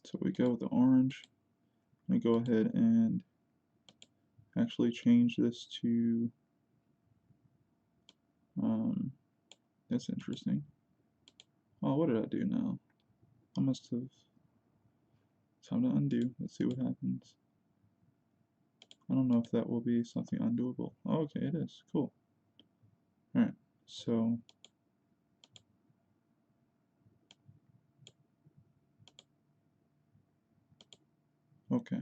Speaker 1: So we go with the orange. I'm going to go ahead and actually change this to, that's interesting. Oh, what did I do now? I must have, time to undo. Let's see what happens. I don't know if that will be something undoable. Oh, okay, it is. Cool. Alright, so okay.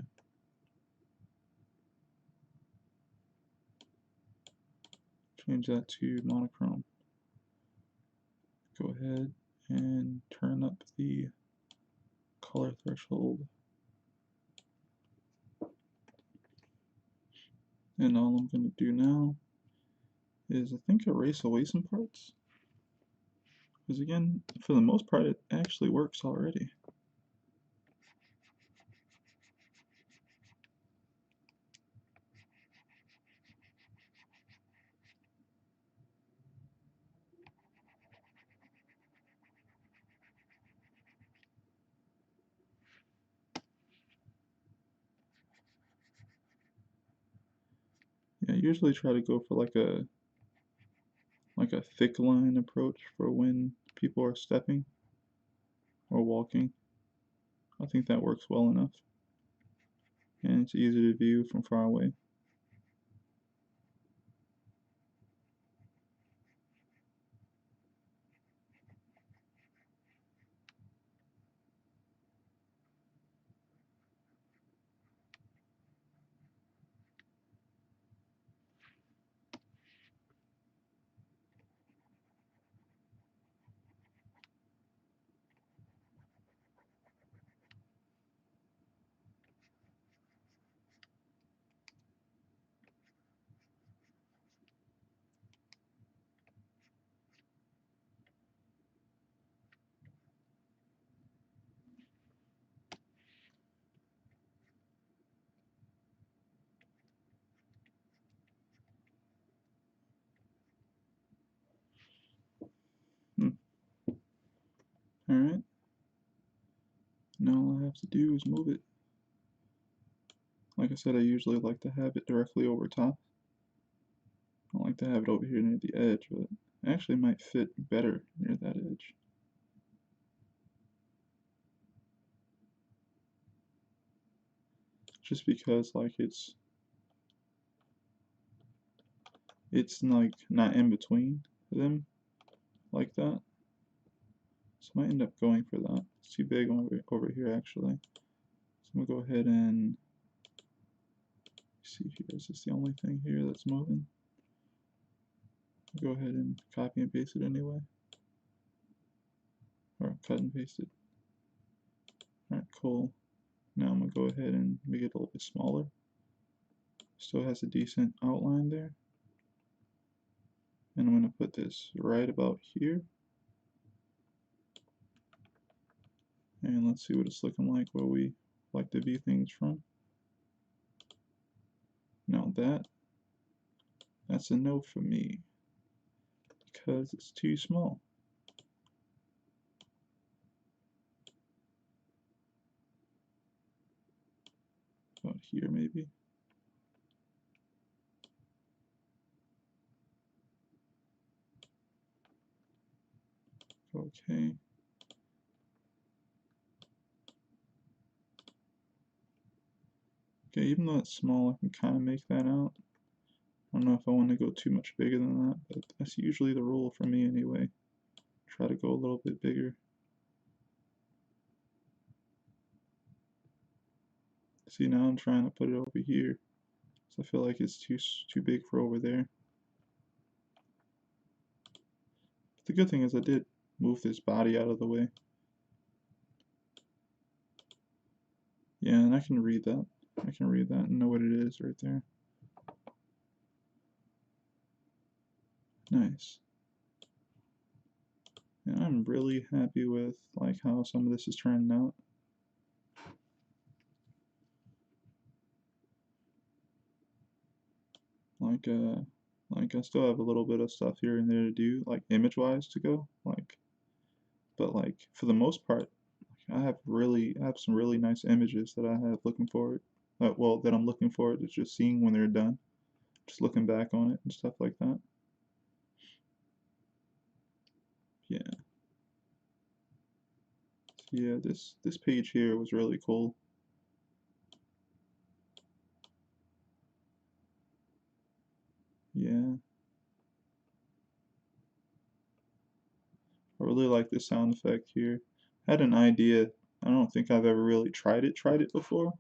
Speaker 1: Change that to monochrome. Go ahead and turn up the color threshold. And all I'm going to do now is I think erase away some parts. Because again, for the most part, it actually works already. Yeah, I usually try to go for like a thick line approach for when people are stepping or walking. I think that works well enough. And it's easy to view from far away. Alright. Now all I have to do is move it. Like I said, I usually like to have it directly over top. I like to have it over here near the edge, but it actually might fit better near that edge. Just because like it's like not in between them like that. So I might end up going for that. It's too big over here actually. So I'm gonna go ahead and see here. Is this the only thing here that's moving? I'll go ahead and copy and paste it anyway. Or cut and paste it. Alright, cool. Now I'm gonna go ahead and make it a little bit smaller. Still has a decent outline there. And I'm gonna put this right about here. And let's see what it's looking like where we like to view things from. Now that's a no for me because it's too small. About here maybe. Okay. Okay, even though it's small, I can kind of make that out. I don't know if I want to go too much bigger than that, but that's usually the rule for me anyway. Try to go a little bit bigger. See, now I'm trying to put it over here, so I feel like it's too big for over there. But the good thing is I did move this body out of the way. Yeah, and I can read that. I can read that and know what it is right there. Nice. And I'm really happy with like how some of this is turning out. Like I still have a little bit of stuff here and there to do, like image-wise to go, but like for the most part, I have some really nice images that I have looking forward, well, that I'm looking forward to just seeing when they're done, just looking back on it and stuff like that. Yeah. So yeah, this page here was really cool. Yeah. I really like the sound effect here. I had an idea. I don't think I've ever really tried it before,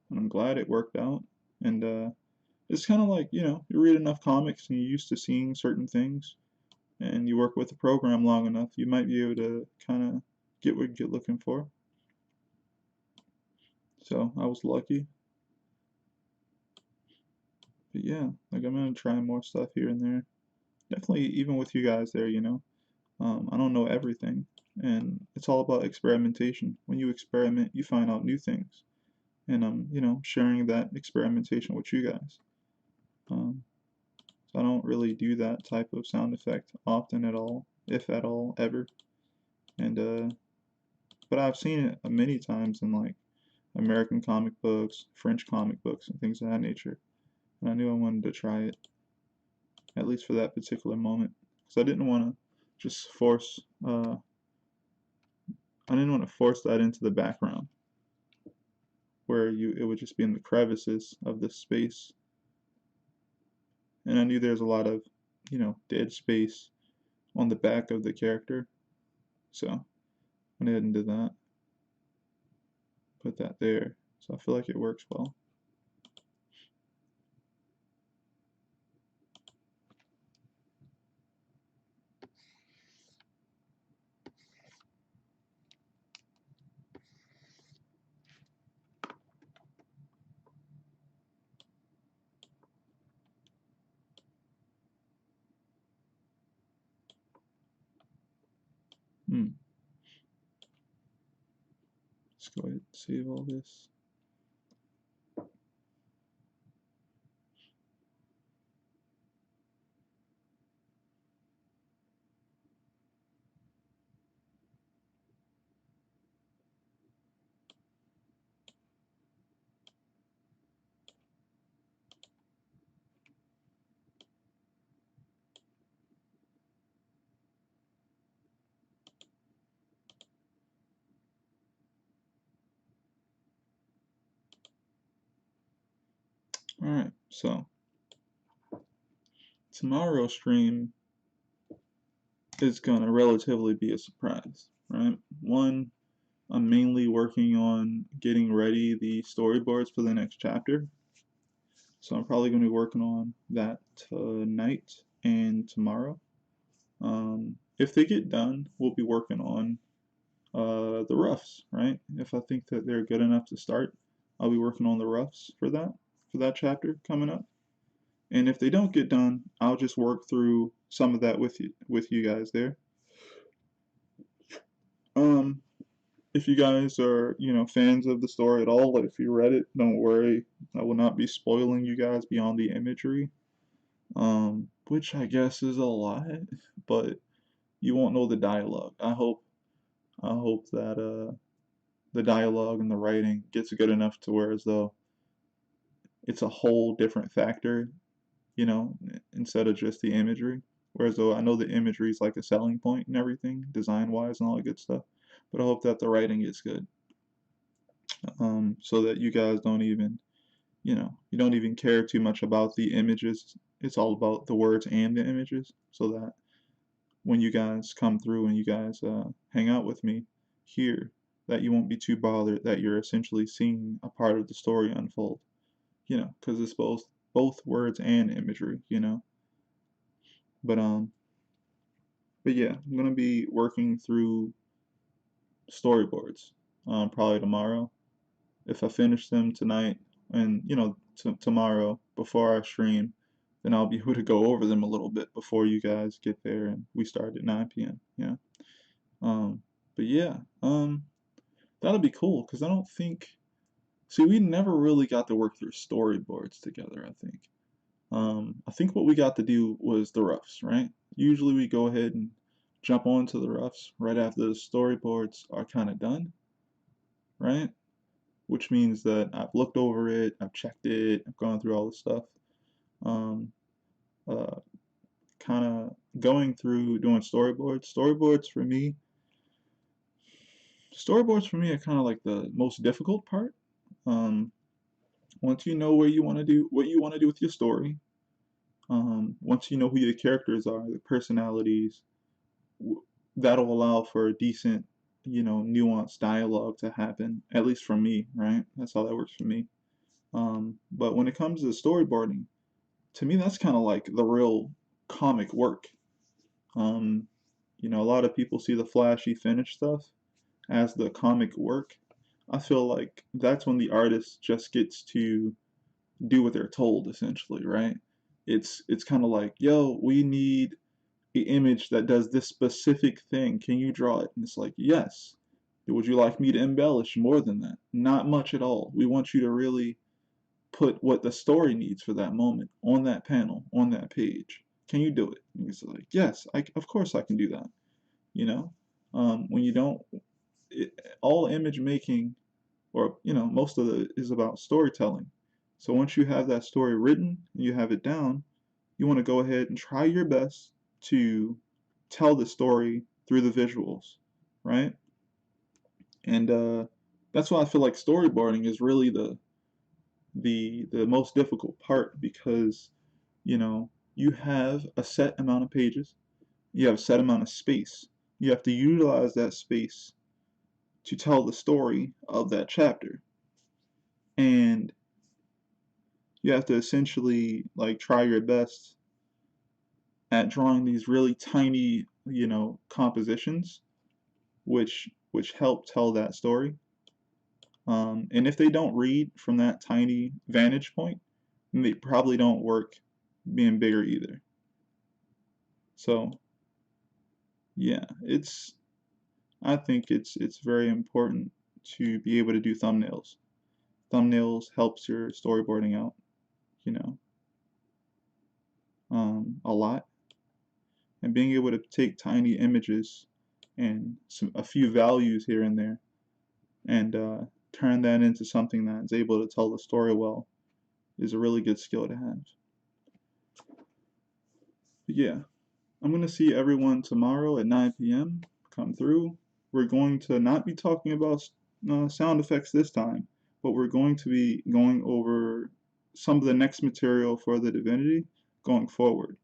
Speaker 1: and I'm glad it worked out. And it's kind of like, you read enough comics and you're used to seeing certain things, and you work with the program long enough, you might be able to kind of get what you're looking for. So I was lucky. But yeah, like I'm gonna try more stuff here and there. Definitely, even with you guys there, I don't know everything, and it's all about experimentation. When you experiment, you find out new things, and I'm, sharing that experimentation with you guys. Um, so I don't really do that type of sound effect often at all, if at all, ever. And but I've seen it many times in like American comic books, French comic books, and things of that nature. And I knew I wanted to try it, at least for that particular moment, because I didn't want to just force. I didn't want to force that into the background, where it would just be in the crevices of the space. And I knew there's a lot of, dead space on the back of the character. So I went ahead and did that. Put that there. So I feel like it works well. Hmm. Let's go ahead and save all this. Alright, so tomorrow's stream is gonna relatively be a surprise, right? One, I'm mainly working on getting ready the storyboards for the next chapter. So I'm probably going to be working on that tonight and tomorrow. If they get done, we'll be working on the roughs, right? If I think that they're good enough to start, I'll be working on the roughs for that chapter coming up. And if they don't get done, I'll just work through some of that with you guys there. Um, if you guys are, fans of the story at all, if you read it, don't worry. I will not be spoiling you guys beyond the imagery, which I guess is a lot, but you won't know the dialogue. I hope that the dialogue and the writing gets good enough to where as though it's a whole different factor, you know, instead of just the imagery. Whereas though I know the imagery is like a selling point and everything, design wise and all that good stuff. But I hope that the writing is good. So that you guys don't even, you don't even care too much about the images. It's all about the words and the images. So that when you guys come through and you guys hang out with me here, that you won't be too bothered that you're essentially seeing a part of the story unfold. Because it's both words and imagery. But but yeah, I'm gonna be working through storyboards probably tomorrow. If I finish them tonight and tomorrow before I stream, then I'll be able to go over them a little bit before you guys get there and we start at 9 p.m. Yeah. Um, but yeah, that'll be cool because I don't think. See, we never really got to work through storyboards together, I think. I think what we got to do was the roughs, right? Usually we go ahead and jump onto the roughs right after the storyboards are kind of done, right? Which means that I've looked over it, I've checked it, I've gone through all this stuff. Um, uh, kind of going through doing storyboards. Storyboards for me are kind of like the most difficult part. Um, Once you know what you want to do with your story, once you know who your characters are, the personalities, that'll allow for a decent, nuanced dialogue to happen. At least for me, right? That's how that works for me. But when it comes to storyboarding, to me, that's kind of like the real comic work. Um, a lot of people see the flashy finished stuff as the comic work. I feel like that's when the artist just gets to do what they're told, essentially, right? It's kind of like, yo, we need an image that does this specific thing. Can you draw it? And it's like, yes. Would you like me to embellish more than that? Not much at all. We want you to really put what the story needs for that moment on that panel, on that page. Can you do it? And it's like, yes, of course I can do that. You know, when you don't, all image making, or most of it is about storytelling. So once you have that story written, and you have it down, you want to go ahead and try your best to tell the story through the visuals, right? And that's why I feel like storyboarding is really the most difficult part because you have a set amount of pages, you have a set amount of space. You have to utilize that space to tell the story of that chapter. And you have to essentially like try your best at drawing these really tiny, compositions which help tell that story. And if they don't read from that tiny vantage point, then they probably don't work being bigger either. So yeah, I think it's very important to be able to do thumbnails. Thumbnails helps your storyboarding out, you know, a lot. And being able to take tiny images and a few values here and there and turn that into something that's able to tell the story well is a really good skill to have. But yeah, I'm going to see everyone tomorrow at 9 p.m. Come through. We're going to not be talking about sound effects this time, but we're going to be going over some of the next material for the Divinity going forward.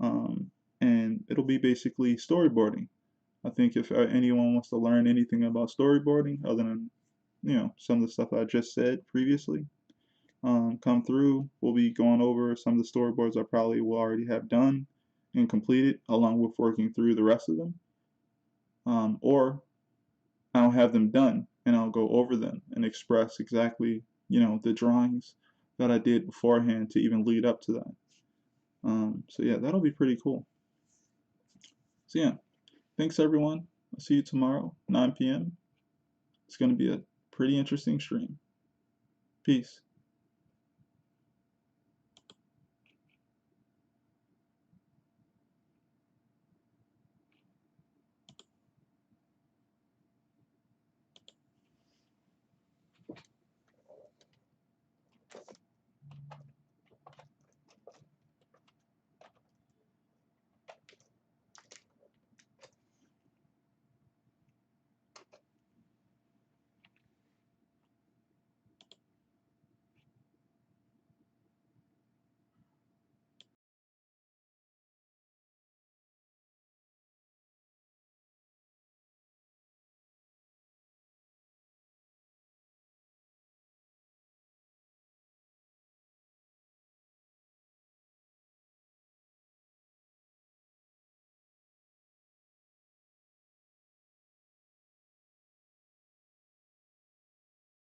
Speaker 1: Um, and it'll be basically storyboarding. I think if anyone wants to learn anything about storyboarding, other than some of the stuff I just said previously, come through. We'll be going over some of the storyboards I probably will already have done and completed, along with working through the rest of them. Or I'll have them done and I'll go over them and express exactly, the drawings that I did beforehand to even lead up to that. So yeah, that'll be pretty cool. So yeah, thanks everyone. I'll see you tomorrow, 9 p.m. It's going to be a pretty interesting stream. Peace.